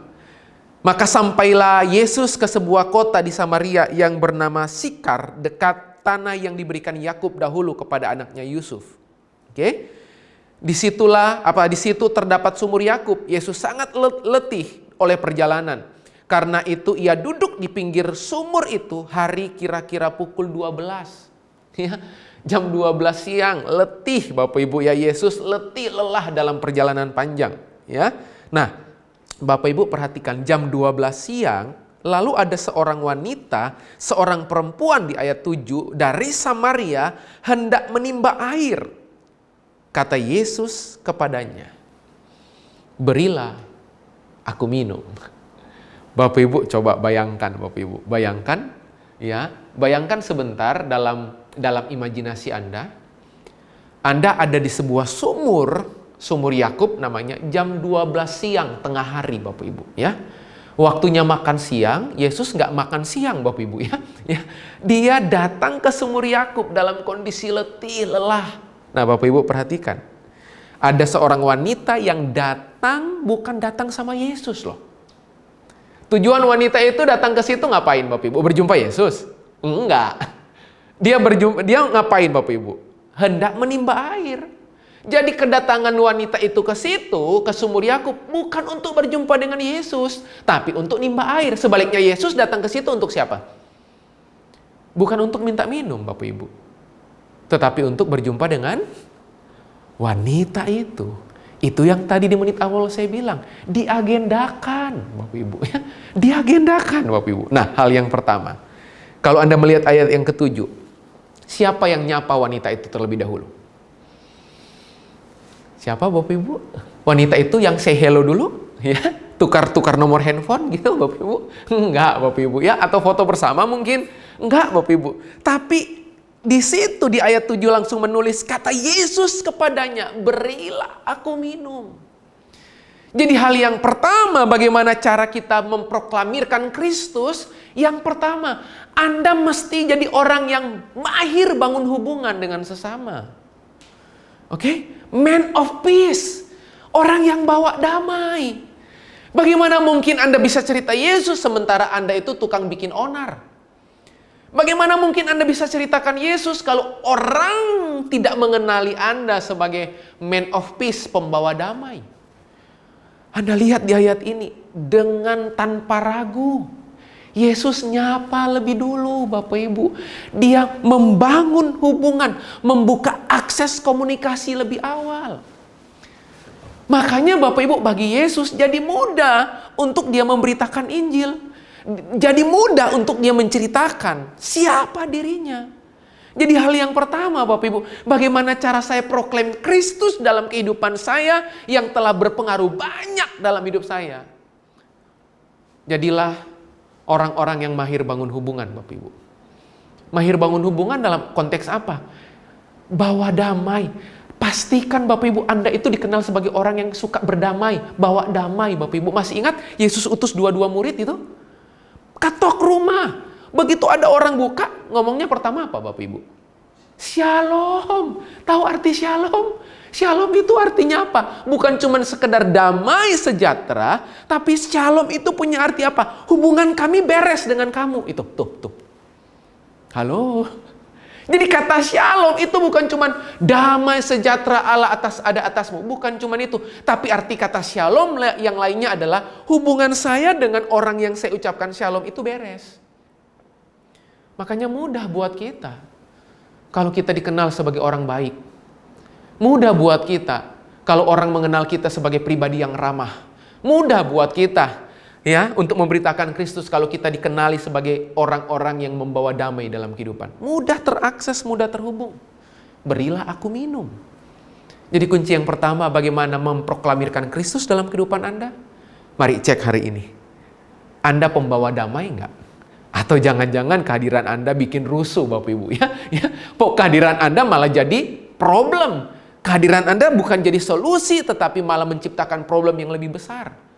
Maka sampailah Yesus ke sebuah kota di Samaria yang bernama Sikar, dekat tanah yang diberikan Yakub dahulu kepada anaknya Yusuf. Oke, di situ terdapat sumur Yakub. Yesus sangat letih oleh perjalanan. Karena itu ia duduk di pinggir sumur itu hari kira-kira pukul 12. Ya. Jam 12 siang, letih Bapak Ibu ya, Yesus letih lelah dalam perjalanan panjang ya. Nah, Bapak Ibu perhatikan jam 12 siang, lalu ada seorang wanita, seorang perempuan di ayat 7 dari Samaria hendak menimba air. Kata Yesus kepadanya, "Berilah aku minum." Bapak Ibu coba bayangkan Bapak Ibu, bayangkan ya, bayangkan sebentar dalam imajinasi Anda ada di sebuah sumur Yakub namanya, jam 12 siang tengah hari Bapak Ibu ya. Waktunya makan siang, Yesus nggak makan siang Bapak Ibu ya. Dia datang ke sumur Yakub dalam kondisi letih, lelah. Nah Bapak Ibu perhatikan, ada seorang wanita yang datang bukan datang sama Yesus loh. Tujuan wanita itu datang ke situ ngapain Bapak Ibu? Berjumpa Yesus? Enggak. Dia ngapain Bapak Ibu? Hendak menimba air. Jadi kedatangan wanita itu ke situ, ke sumur Yakub, bukan untuk berjumpa dengan Yesus, tapi untuk nimba air. Sebaliknya Yesus datang ke situ untuk siapa? Bukan untuk minta minum Bapak Ibu, tetapi untuk berjumpa dengan wanita itu. Itu yang tadi di menit awal saya bilang, diagendakan Bapak Ibu. Ya, diagendakan Bapak Ibu. Nah, hal yang pertama, kalau Anda melihat ayat yang ke-7, siapa yang nyapa wanita itu terlebih dahulu? Siapa Bapak Ibu? Wanita itu yang say hello dulu, ya, tukar-tukar nomor handphone gitu Bapak Ibu? Enggak Bapak Ibu, ya, atau foto bersama mungkin? Enggak Bapak Ibu. Tapi di situ di ayat 7 langsung menulis kata Yesus kepadanya, berilah aku minum. Jadi hal yang pertama, bagaimana cara kita memproklamirkan Kristus? Yang pertama, Anda mesti jadi orang yang mahir bangun hubungan dengan sesama. Oke? Man of peace. Orang yang bawa damai. Bagaimana mungkin Anda bisa cerita Yesus sementara Anda itu tukang bikin onar? Bagaimana mungkin Anda bisa ceritakan Yesus kalau orang tidak mengenali Anda sebagai man of peace, pembawa damai? Anda lihat di ayat ini, dengan tanpa ragu, Yesus nyapa lebih dulu Bapak Ibu. Dia membangun hubungan, membuka akses komunikasi lebih awal. Makanya Bapak Ibu, bagi Yesus jadi mudah untuk dia memberitakan Injil. Jadi mudah untuk dia menceritakan siapa dirinya. Jadi hal yang pertama Bapak Ibu, bagaimana cara saya proklaim Kristus dalam kehidupan saya yang telah berpengaruh banyak dalam hidup saya. Jadilah orang-orang yang mahir bangun hubungan Bapak Ibu. Mahir bangun hubungan dalam konteks apa? Bawa damai. Pastikan Bapak Ibu Anda itu dikenal sebagai orang yang suka berdamai, bawa damai Bapak Ibu. Masih ingat Yesus utus 22 murid itu? Ketok rumah. Begitu ada orang buka, ngomongnya pertama apa Bapak Ibu? Shalom. Tahu arti shalom? Shalom itu artinya apa? Bukan cuma sekedar damai sejahtera, tapi shalom itu punya arti apa? Hubungan kami beres dengan kamu. Itu, tuh. Halo? Jadi kata shalom itu bukan cuma damai sejahtera Allah ada atasmu. Bukan cuma itu. Tapi arti kata shalom yang lainnya adalah hubungan saya dengan orang yang saya ucapkan shalom itu beres. Makanya mudah buat kita. Kalau kita dikenal sebagai orang baik. Mudah buat kita. Kalau orang mengenal kita sebagai pribadi yang ramah. Mudah buat kita. Ya, untuk memberitakan Kristus kalau kita dikenali sebagai orang-orang yang membawa damai dalam kehidupan. Mudah terakses, mudah terhubung. Berilah aku minum. Jadi kunci yang pertama bagaimana memproklamirkan Kristus dalam kehidupan Anda? Mari cek hari ini. Anda pembawa damai enggak? Atau jangan-jangan kehadiran Anda bikin rusuh Bapak Ibu ya? Kehadiran Anda malah jadi problem. Kehadiran Anda bukan jadi solusi tetapi malah menciptakan problem yang lebih besar.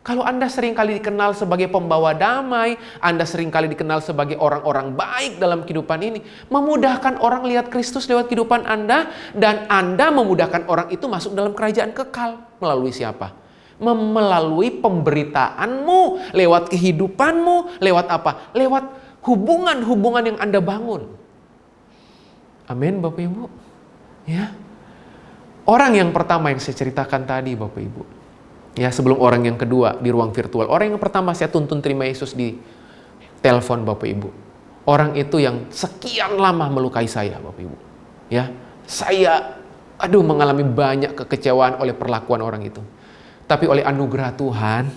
Kalau Anda seringkali dikenal sebagai pembawa damai, Anda seringkali dikenal sebagai orang-orang baik dalam kehidupan ini, memudahkan orang lihat Kristus lewat kehidupan Anda, dan Anda memudahkan orang itu masuk dalam kerajaan kekal. Melalui siapa? Melalui pemberitaanmu, lewat kehidupanmu, lewat apa? Lewat hubungan-hubungan yang Anda bangun. Amin Bapak Ibu. Ya. Orang yang pertama yang saya ceritakan tadi Bapak Ibu. Ya, sebelum orang yang kedua di ruang virtual. Orang yang pertama saya tuntun terima Yesus di telepon Bapak Ibu. Orang itu yang sekian lama melukai saya Bapak Ibu. Ya, saya mengalami banyak kekecewaan oleh perlakuan orang itu. Tapi oleh anugerah Tuhan,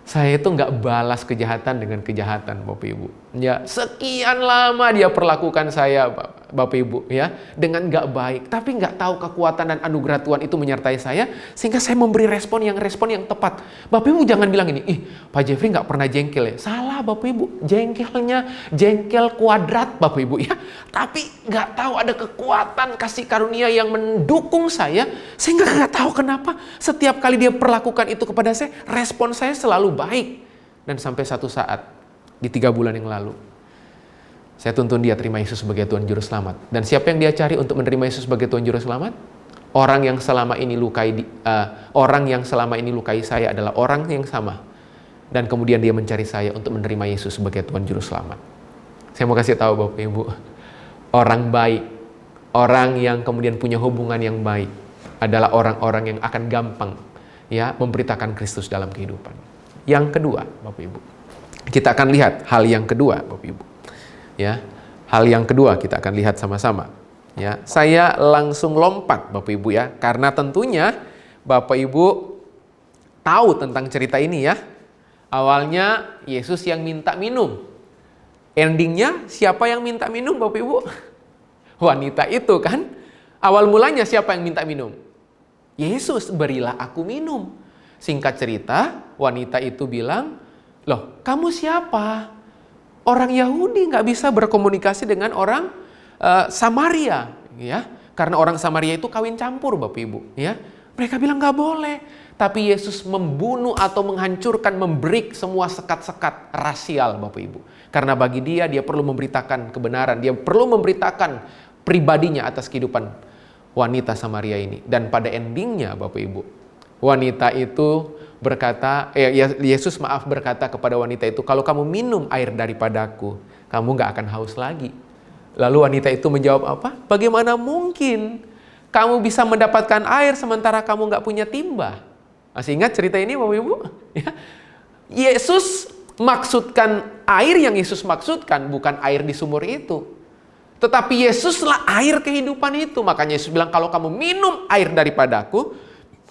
saya itu nggak balas kejahatan dengan kejahatan Bapak Ibu. Ya, sekian lama dia perlakukan saya Bapak Ibu ya dengan nggak baik, tapi nggak tahu kekuatan dan anugerah Tuhan itu menyertai saya sehingga saya memberi respon yang tepat. Bapak Ibu jangan bilang ini, Pak Jeffrey nggak pernah jengkel ya. Salah Bapak Ibu, jengkelnya jengkel kuadrat Bapak Ibu ya. Tapi nggak tahu ada kekuatan kasih karunia yang mendukung saya sehingga nggak tahu kenapa setiap kali dia perlakukan itu kepada saya, respon saya selalu baik. Dan sampai satu saat di 3 bulan yang lalu saya tuntun dia terima Yesus sebagai Tuhan Juru Selamat. Dan siapa yang dia cari untuk menerima Yesus sebagai Tuhan Juru Selamat? Orang yang selama ini lukai saya adalah orang yang sama Dan kemudian dia mencari saya untuk menerima Yesus sebagai Tuhan Juru Selamat. Saya mau kasih tahu Bapak Ibu, orang baik, orang yang kemudian punya hubungan yang baik adalah orang-orang yang akan gampang ya memberitakan Kristus dalam kehidupan. Yang kedua, Bapak Ibu, kita akan lihat hal yang kedua, Bapak Ibu. Ya, hal yang kedua kita akan lihat sama-sama. Ya, saya langsung lompat Bapak Ibu ya, karena tentunya Bapak Ibu tahu tentang cerita ini ya. Awalnya Yesus yang minta minum. Endingnya siapa yang minta minum Bapak Ibu? Wanita itu kan. Awal mulanya siapa yang minta minum? Yesus, berilah aku minum. Singkat cerita, wanita itu bilang, loh kamu siapa? Orang Yahudi nggak bisa berkomunikasi dengan orang Samaria, ya, karena orang Samaria itu kawin campur Bapak Ibu, ya. Mereka bilang nggak boleh. Tapi Yesus membunuh atau menghancurkan, membreak semua sekat-sekat rasial Bapak Ibu. Karena bagi dia perlu memberitakan kebenaran. Dia perlu memberitakan pribadinya atas kehidupan wanita Samaria ini. Dan pada endingnya Bapak Ibu, wanita itu berkata, Yesus berkata kepada wanita itu, kalau kamu minum air daripadaku, kamu gak akan haus lagi. Lalu wanita itu menjawab apa? Bagaimana mungkin kamu bisa mendapatkan air sementara kamu gak punya timba? Masih ingat cerita ini Bapak Ibu? Ya. Yesus maksudkan air yang Yesus maksudkan bukan air di sumur itu. Tetapi Yesuslah air kehidupan itu. Makanya Yesus bilang kalau kamu minum air daripadaku,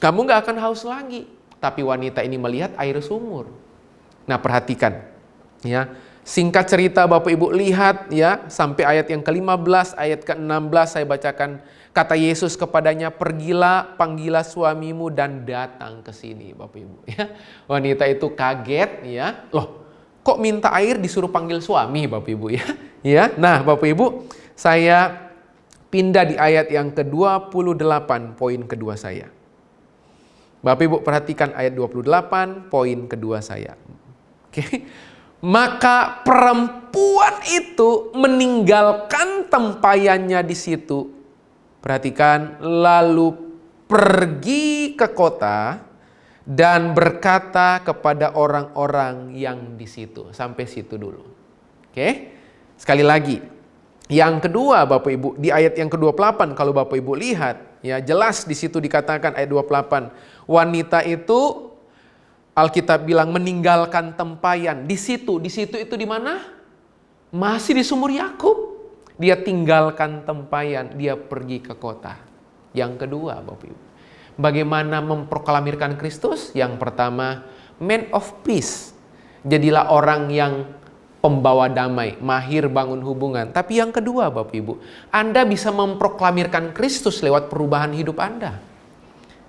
kamu gak akan haus lagi. Tapi wanita ini melihat air sumur. Nah perhatikan. Ya, singkat cerita Bapak Ibu lihat ya. Sampai ayat yang ke-15, ayat ke-16 saya bacakan. Kata Yesus kepadanya, pergilah, panggillah suamimu dan datang ke sini, Bapak Ibu. Ya, wanita itu kaget, ya. Loh, kok minta air disuruh panggil suami, Bapak Ibu ya? Ya, nah Bapak Ibu, saya pindah di ayat yang ke-28, poin kedua saya. Bapak Ibu perhatikan ayat 28, poin kedua saya. Oke. Maka perempuan itu meninggalkan tempayannya di situ. Perhatikan, lalu pergi ke kota dan berkata kepada orang-orang yang di situ. Sampai situ dulu. Oke. Sekali lagi. Yang kedua Bapak Ibu, di ayat yang ke-28 kalau Bapak Ibu lihat, ya jelas di situ dikatakan ayat 28. Wanita itu Alkitab bilang meninggalkan tempayan. Di situ itu di mana? Masih di sumur Yakub. Dia tinggalkan tempayan, dia pergi ke kota. Yang kedua Bapak Ibu, bagaimana memproklamirkan Kristus? Yang pertama, man of peace. Jadilah orang yang pembawa damai, mahir bangun hubungan. Tapi yang kedua Bapak Ibu, Anda bisa memproklamirkan Kristus lewat perubahan hidup Anda.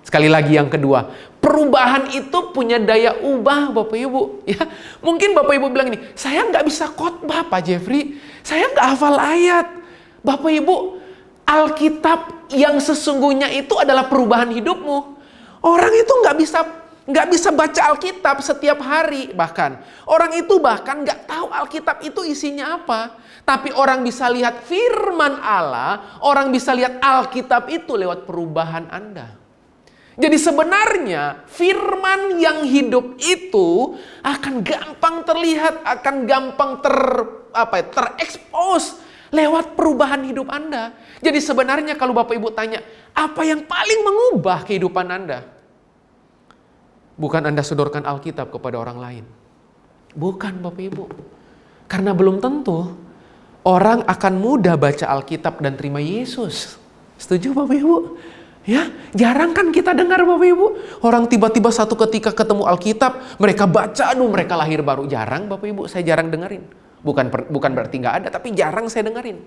Sekali lagi yang kedua, perubahan itu punya daya ubah Bapak Ibu. Ya, mungkin Bapak Ibu bilang ini, saya nggak bisa khotbah Pak Jeffrey, saya nggak hafal ayat. Bapak Ibu, Alkitab yang sesungguhnya itu adalah perubahan hidupmu. Orang itu nggak bisa baca Alkitab setiap hari, bahkan orang itu bahkan nggak tahu Alkitab itu isinya apa. Tapi orang bisa lihat firman Allah, orang bisa lihat Alkitab itu lewat perubahan Anda. Jadi sebenarnya firman yang hidup itu akan gampang terlihat, akan gampang terekspos lewat perubahan hidup Anda. Jadi sebenarnya kalau Bapak Ibu tanya, apa yang paling mengubah kehidupan Anda? Bukan Anda sodorkan Alkitab kepada orang lain. Bukan Bapak Ibu. Karena belum tentu orang akan mudah baca Alkitab dan terima Yesus. Setuju Bapak Ibu? Ya, jarang kan kita dengar Bapak Ibu, orang tiba-tiba satu ketika ketemu Alkitab, mereka baca, mereka lahir baru. Jarang Bapak Ibu, saya jarang dengerin. Bukan berarti nggak ada, tapi jarang saya dengerin.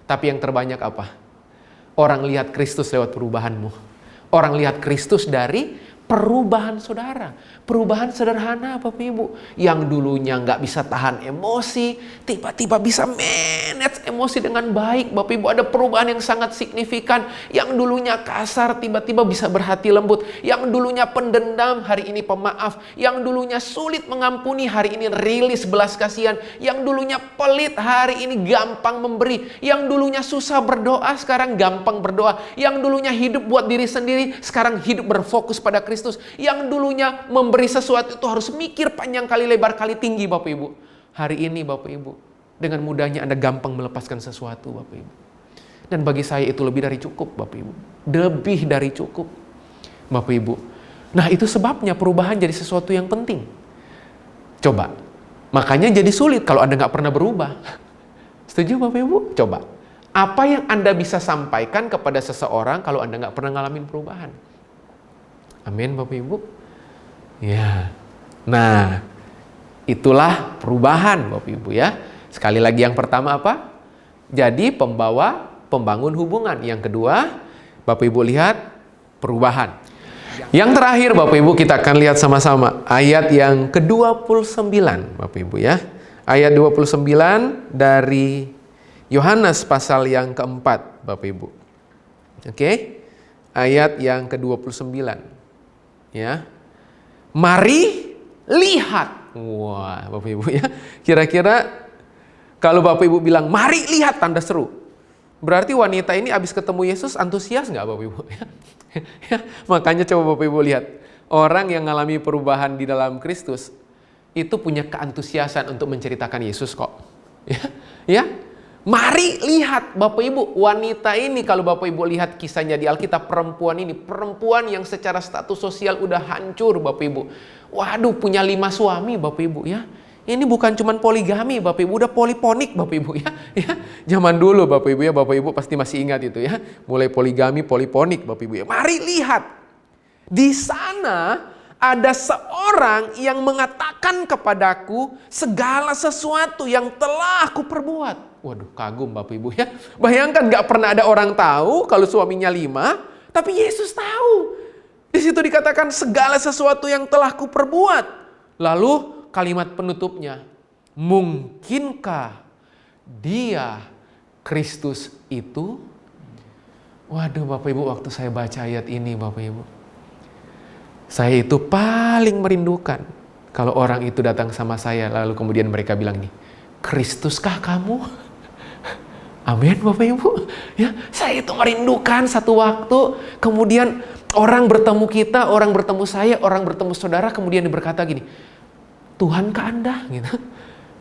Tapi yang terbanyak apa? Orang lihat Kristus lewat perubahanmu. Orang lihat Kristus dari perubahan saudara. Perubahan sederhana Bapak Ibu. Yang dulunya nggak bisa tahan emosi, tiba-tiba bisa manage emosi dengan baik. Bapak Ibu, ada perubahan yang sangat signifikan. Yang dulunya kasar, tiba-tiba bisa berhati lembut. Yang dulunya pendendam, hari ini pemaaf. Yang dulunya sulit mengampuni, hari ini rilis belas kasihan. Yang dulunya pelit, hari ini gampang memberi. Yang dulunya susah berdoa, sekarang gampang berdoa. Yang dulunya hidup buat diri sendiri, sekarang hidup berfokus pada Kristus. Kristus. Yang dulunya memberi sesuatu itu harus mikir panjang kali lebar kali tinggi Bapak Ibu. Hari ini Bapak Ibu, dengan mudahnya Anda gampang melepaskan sesuatu Bapak Ibu. Dan bagi saya itu lebih dari cukup Bapak Ibu. Lebih dari cukup Bapak Ibu. Nah itu sebabnya perubahan jadi sesuatu yang penting. Coba, makanya jadi sulit kalau Anda nggak pernah berubah. Setuju Bapak Ibu? Coba, apa yang Anda bisa sampaikan kepada seseorang kalau Anda nggak pernah ngalamin perubahan? Amin Bapak Ibu? Ya, nah itulah perubahan Bapak Ibu ya. Sekali lagi yang pertama apa? Jadi pembangun hubungan. Yang kedua, Bapak Ibu lihat perubahan. Yang terakhir Bapak Ibu kita akan lihat sama-sama ayat yang ke-29 Bapak Ibu ya. Ayat 29 dari Yohanes pasal yang keempat Bapak Ibu. Oke. Ayat yang ke-29. Ya. Mari lihat. Wah, Bapak Ibu ya. Kira-kira kalau Bapak Ibu bilang mari lihat tanda seru. Berarti wanita ini habis ketemu Yesus antusias nggak Bapak Ibu? Ya, makanya coba Bapak Ibu lihat. Orang yang mengalami perubahan di dalam Kristus itu punya keantusiasan untuk menceritakan Yesus kok. Ya, mari lihat Bapak Ibu. Wanita ini kalau Bapak Ibu lihat kisahnya di Alkitab, perempuan ini. Perempuan yang secara status sosial udah hancur Bapak Ibu. Waduh, punya 5 suami Bapak Ibu ya. Ini bukan cuma poligami Bapak Ibu, udah poliponik Bapak Ibu ya. Zaman dulu Bapak Ibu ya, Bapak Ibu pasti masih ingat itu ya. Mulai poligami, poliponik Bapak Ibu ya. Mari lihat. Di sana ada seorang yang mengatakan kepadaku segala sesuatu yang telah aku perbuat. Waduh, kagum Bapak Ibu ya. Bayangkan gak pernah ada orang tahu kalau suaminya 5, tapi Yesus tahu. Di situ dikatakan segala sesuatu yang telah aku perbuat. Lalu kalimat penutupnya, mungkinkah dia Kristus itu? Waduh Bapak Ibu, waktu saya baca ayat ini Bapak Ibu, saya itu paling merindukan kalau orang itu datang sama saya lalu kemudian mereka bilang nih, Kristuskah kamu? Amin Bapak Ibu. Ya, saya itu merindukan satu waktu kemudian orang bertemu kita, orang bertemu saya, orang bertemu saudara kemudian berkata gini, Tuhankah Anda? Gitu.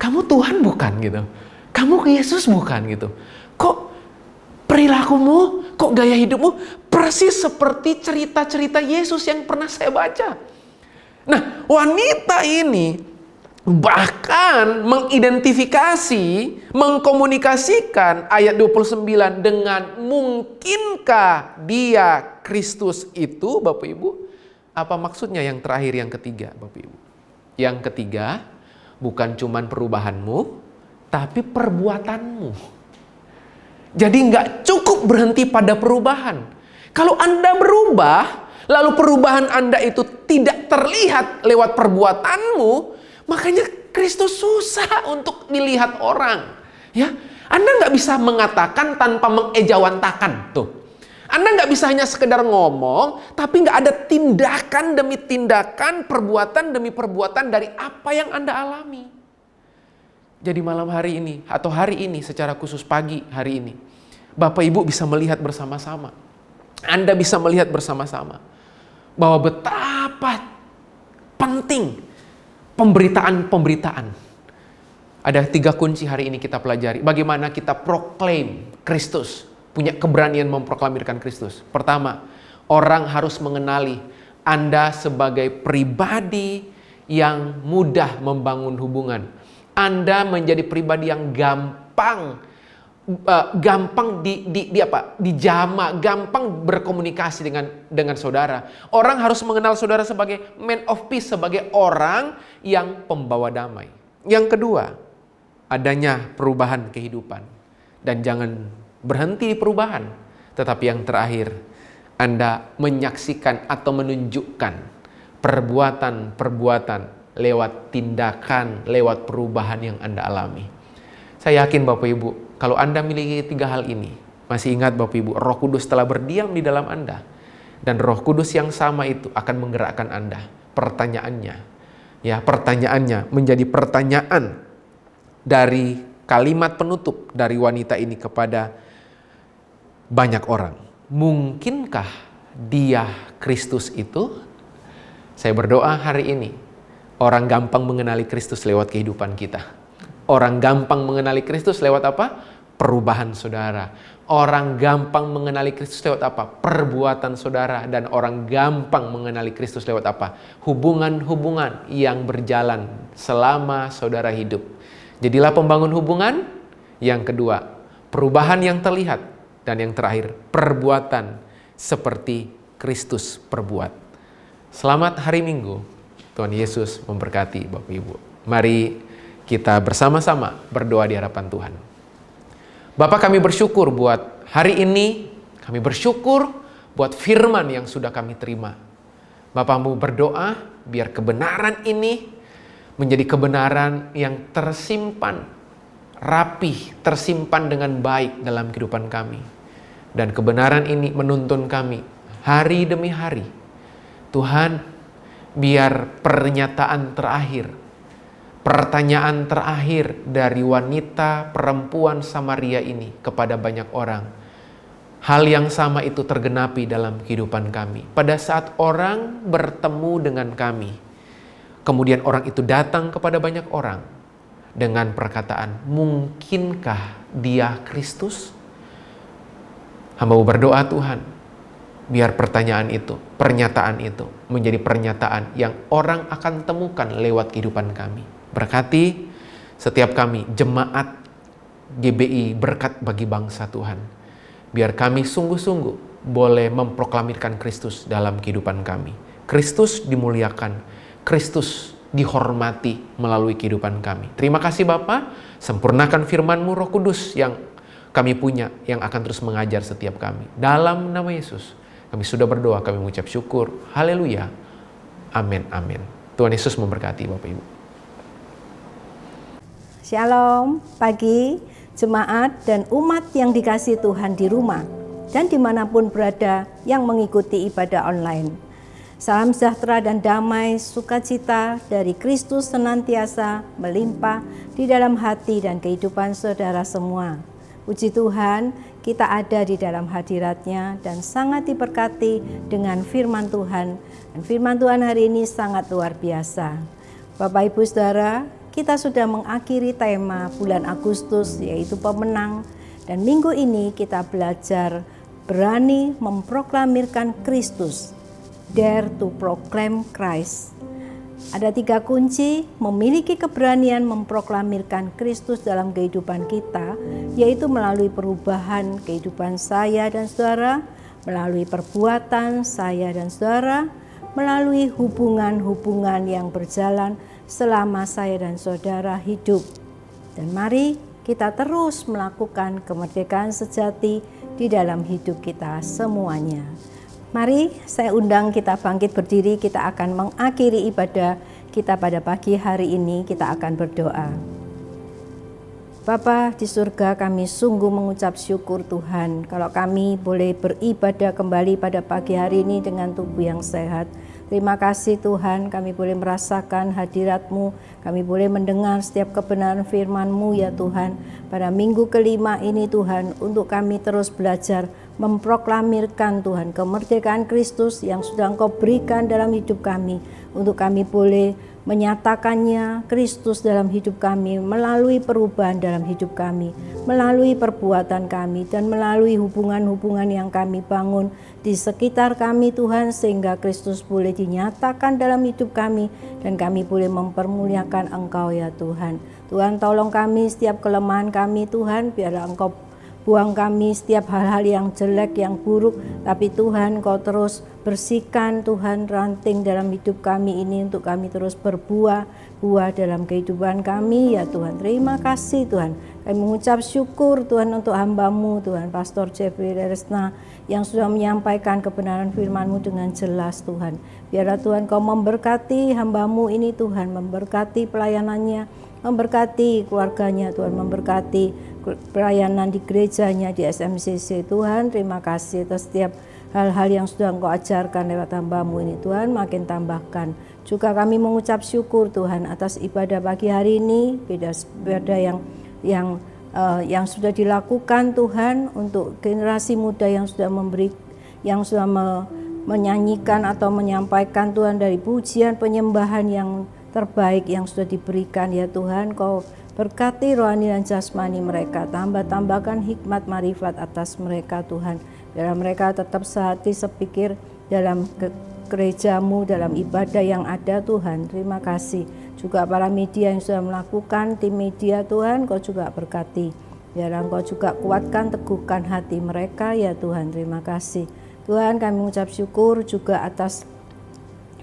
Kamu Tuhan bukan? Gitu. Kamu Yesus bukan? Gitu. Kok perilakumu, kok gaya hidupmu persis seperti cerita-cerita Yesus yang pernah saya baca. Nah, wanita ini bahkan mengidentifikasi, mengkomunikasikan ayat 29 dengan mungkinkah dia Kristus itu, Bapak Ibu? Apa maksudnya yang terakhir, yang ketiga, Bapak Ibu? Yang ketiga, bukan cuman perubahanmu, tapi perbuatanmu. Jadi nggak cukup berhenti pada perubahan. Kalau Anda berubah, lalu perubahan Anda itu tidak terlihat lewat perbuatanmu, makanya Kristus susah untuk dilihat orang. Ya, Anda nggak bisa mengatakan tanpa mengejawantakan tuh. Anda nggak bisa hanya sekedar ngomong, tapi nggak ada tindakan demi tindakan, perbuatan demi perbuatan dari apa yang Anda alami. Jadi malam hari ini, atau hari ini secara khusus pagi hari ini, Bapak Ibu bisa melihat bersama-sama. Anda bisa melihat bersama-sama bahwa betapa penting pemberitaan. Ada 3 kunci hari ini kita pelajari. Bagaimana kita proklaim Kristus. Punya keberanian memproklamirkan Kristus. Pertama, orang harus mengenali Anda sebagai pribadi yang mudah membangun hubungan. Anda menjadi pribadi yang gampang dijama, gampang berkomunikasi dengan saudara. Orang harus mengenal saudara sebagai man of peace, sebagai orang yang pembawa damai. Yang kedua, adanya perubahan kehidupan. Dan jangan berhenti di perubahan, tetapi yang terakhir, Anda menyaksikan atau menunjukkan perbuatan-perbuatan lewat tindakan, lewat perubahan yang Anda alami. Saya yakin Bapak Ibu, kalau Anda memiliki 3 hal ini, masih ingat Bapak Ibu, Roh Kudus telah berdiam di dalam Anda, dan Roh Kudus yang sama itu akan menggerakkan Anda. Pertanyaannya menjadi pertanyaan dari kalimat penutup dari wanita ini kepada banyak orang. Mungkinkah dia Kristus itu? Saya berdoa hari ini, orang gampang mengenali Kristus lewat kehidupan kita. Orang gampang mengenali Kristus lewat apa? Perubahan saudara. Orang gampang mengenali Kristus lewat apa? Perbuatan saudara. Dan orang gampang mengenali Kristus lewat apa? Hubungan-hubungan yang berjalan selama saudara hidup. Jadilah pembangun hubungan. Yang kedua, perubahan yang terlihat. Dan yang terakhir, perbuatan seperti Kristus perbuat. Selamat hari Minggu. Tuhan Yesus memberkati Bapak Ibu. Mari kita bersama-sama berdoa di hadapan Tuhan. Bapa, kami bersyukur buat hari ini. Kami bersyukur buat firman yang sudah kami terima. Bapa, mau berdoa biar kebenaran ini menjadi kebenaran yang tersimpan rapih, tersimpan dengan baik dalam kehidupan kami. Dan kebenaran ini menuntun kami hari demi hari. Tuhan, biar pernyataan terakhir, pertanyaan terakhir dari wanita perempuan Samaria ini kepada banyak orang, hal yang sama itu tergenapi dalam kehidupan kami. Pada saat orang bertemu dengan kami, kemudian orang itu datang kepada banyak orang dengan perkataan, mungkinkah dia Kristus? Hamba berdoa Tuhan, biar pertanyaan itu, pernyataan itu menjadi pernyataan yang orang akan temukan lewat kehidupan kami. Berkati setiap kami, jemaat GBI Berkat Bagi Bangsa Tuhan. Biar kami sungguh-sungguh boleh memproklamirkan Kristus dalam kehidupan kami. Kristus dimuliakan, Kristus dihormati melalui kehidupan kami. Terima kasih Bapa, sempurnakan firman-Mu Roh Kudus yang kami punya, yang akan terus mengajar setiap kami. Dalam nama Yesus, kami sudah berdoa, kami mengucap syukur. Haleluya. Amin, amin. Tuhan Yesus memberkati Bapak Ibu. Shalom, pagi, jemaat dan umat yang dikasihi Tuhan di rumah dan dimanapun berada yang mengikuti ibadah online. Salam sejahtera dan damai, sukacita dari Kristus senantiasa melimpah di dalam hati dan kehidupan saudara semua. Puji Tuhan, kita ada di dalam hadirat-Nya dan sangat diberkati dengan firman Tuhan. Dan firman Tuhan hari ini sangat luar biasa. Bapak Ibu Saudara, kita sudah mengakhiri tema bulan Agustus yaitu pemenang. Dan minggu ini kita belajar berani memproklamirkan Kristus. Dare to proclaim Christ. Ada 3 kunci memiliki keberanian memproklamirkan Kristus dalam kehidupan kita, yaitu melalui perubahan kehidupan saya dan saudara, melalui perbuatan saya dan saudara, melalui hubungan-hubungan yang berjalan selama saya dan saudara hidup. Dan mari kita terus melakukan kemerdekaan sejati di dalam hidup kita semuanya. Mari saya undang kita bangkit berdiri, kita akan mengakhiri ibadah kita pada pagi hari ini, kita akan berdoa. Bapa di surga, kami sungguh mengucap syukur Tuhan kalau kami boleh beribadah kembali pada pagi hari ini dengan tubuh yang sehat. Terima kasih Tuhan, kami boleh merasakan hadirat-Mu, kami boleh mendengar setiap kebenaran firman-Mu ya Tuhan. Pada minggu kelima ini Tuhan, untuk kami terus belajar memproklamirkan Tuhan kemerdekaan Kristus yang sudah Engkau berikan dalam hidup kami. Untuk kami boleh menyatakannya Kristus dalam hidup kami, melalui perubahan dalam hidup kami, melalui perbuatan kami, dan melalui hubungan-hubungan yang kami bangun di sekitar kami Tuhan, sehingga Kristus boleh dinyatakan dalam hidup kami, dan kami boleh mempermuliakan Engkau ya Tuhan. Tuhan, tolong kami setiap kelemahan kami Tuhan, biarlah Engkau buang kami setiap hal-hal yang jelek, yang buruk, tapi Tuhan Kau terus bersihkan Tuhan ranting dalam hidup kami ini untuk kami terus berbuah dalam kehidupan kami ya Tuhan. Terima kasih Tuhan, kami mengucap syukur Tuhan untuk hamba-Mu Tuhan, Pastor Jeffrey Resna yang sudah menyampaikan kebenaran firman-Mu dengan jelas Tuhan. Biarlah Tuhan Kau memberkati hamba-Mu ini Tuhan, memberkati pelayanannya, memberkati keluarganya Tuhan, memberkati pelayanan di gerejanya, di SMCC Tuhan. Terima kasih atas setiap hal-hal yang sudah Engkau ajarkan lewat hamba-Mu ini Tuhan, makin tambahkan. Juga kami mengucap syukur Tuhan atas ibadah pagi hari ini, ibadah yang sudah dilakukan Tuhan untuk generasi muda yang sudah menyanyikan atau menyampaikan Tuhan dari pujian penyembahan yang terbaik yang sudah diberikan ya Tuhan. Kau berkati rohani dan jasmani mereka, tambahkan hikmat marifat atas mereka Tuhan. Biar mereka tetap sehati sepikir dalam gerejamu, dalam ibadah yang ada Tuhan. Terima kasih. Juga para media yang sudah melakukan, tim media Tuhan, Kau juga berkati. Biar Engkau juga kuatkan, teguhkan hati mereka ya Tuhan. Terima kasih. Tuhan, kami mengucap syukur juga atas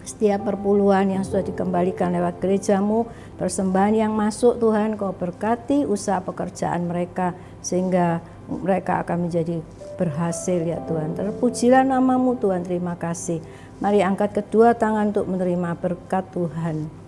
setiap perpuluhan yang sudah dikembalikan lewat gerejamu, persembahan yang masuk Tuhan, Kau berkati usaha pekerjaan mereka sehingga mereka akan menjadi berhasil ya Tuhan. Terpujilah namamu Tuhan, terima kasih. Mari angkat kedua tangan untuk menerima berkat Tuhan.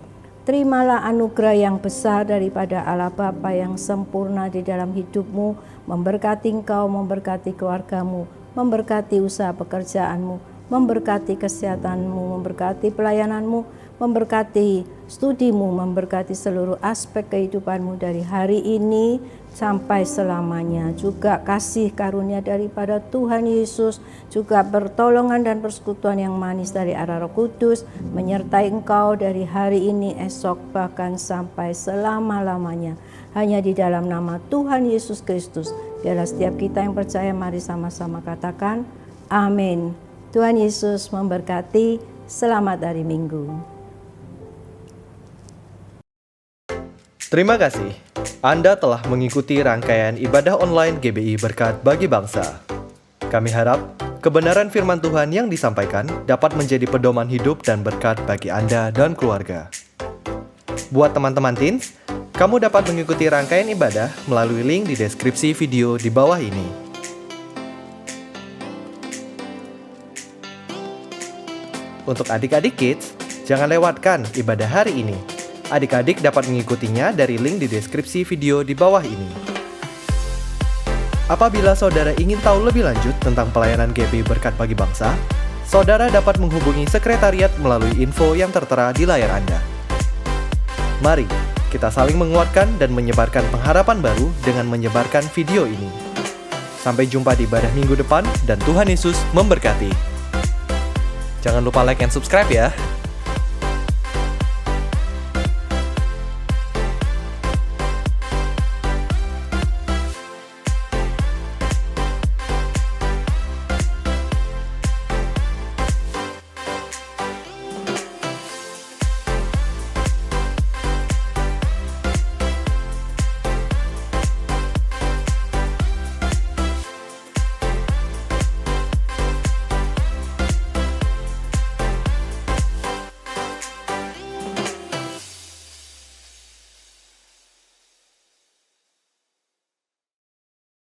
Terimalah anugerah yang besar daripada Allah Bapa yang sempurna di dalam hidupmu, memberkati engkau, memberkati keluargamu, memberkati usaha pekerjaanmu, memberkati kesehatanmu, memberkati pelayananmu, memberkati studimu, memberkati seluruh aspek kehidupanmu dari hari ini sampai selamanya. Juga kasih karunia daripada Tuhan Yesus, juga pertolongan dan persekutuan yang manis dari arah Roh Kudus menyertai engkau dari hari ini, esok, bahkan sampai selama-lamanya. Hanya di dalam nama Tuhan Yesus Kristus, biarlah setiap kita yang percaya, mari sama-sama katakan amin. Tuhan Yesus memberkati. Selamat hari Minggu. Terima kasih. Anda telah mengikuti rangkaian ibadah online GBI Berkat Bagi Bangsa. Kami harap kebenaran firman Tuhan yang disampaikan dapat menjadi pedoman hidup dan berkat bagi Anda dan keluarga. Buat teman-teman teens, kamu dapat mengikuti rangkaian ibadah melalui link di deskripsi video di bawah ini. Untuk adik-adik kids, jangan lewatkan ibadah hari ini. Adik-adik dapat mengikutinya dari link di deskripsi video di bawah ini. Apabila saudara ingin tahu lebih lanjut tentang pelayanan GBI Berkat Bagi Bangsa, saudara dapat menghubungi sekretariat melalui info yang tertera di layar Anda. Mari kita saling menguatkan dan menyebarkan pengharapan baru dengan menyebarkan video ini. Sampai jumpa di ibadah minggu depan dan Tuhan Yesus memberkati. Jangan lupa like dan subscribe ya.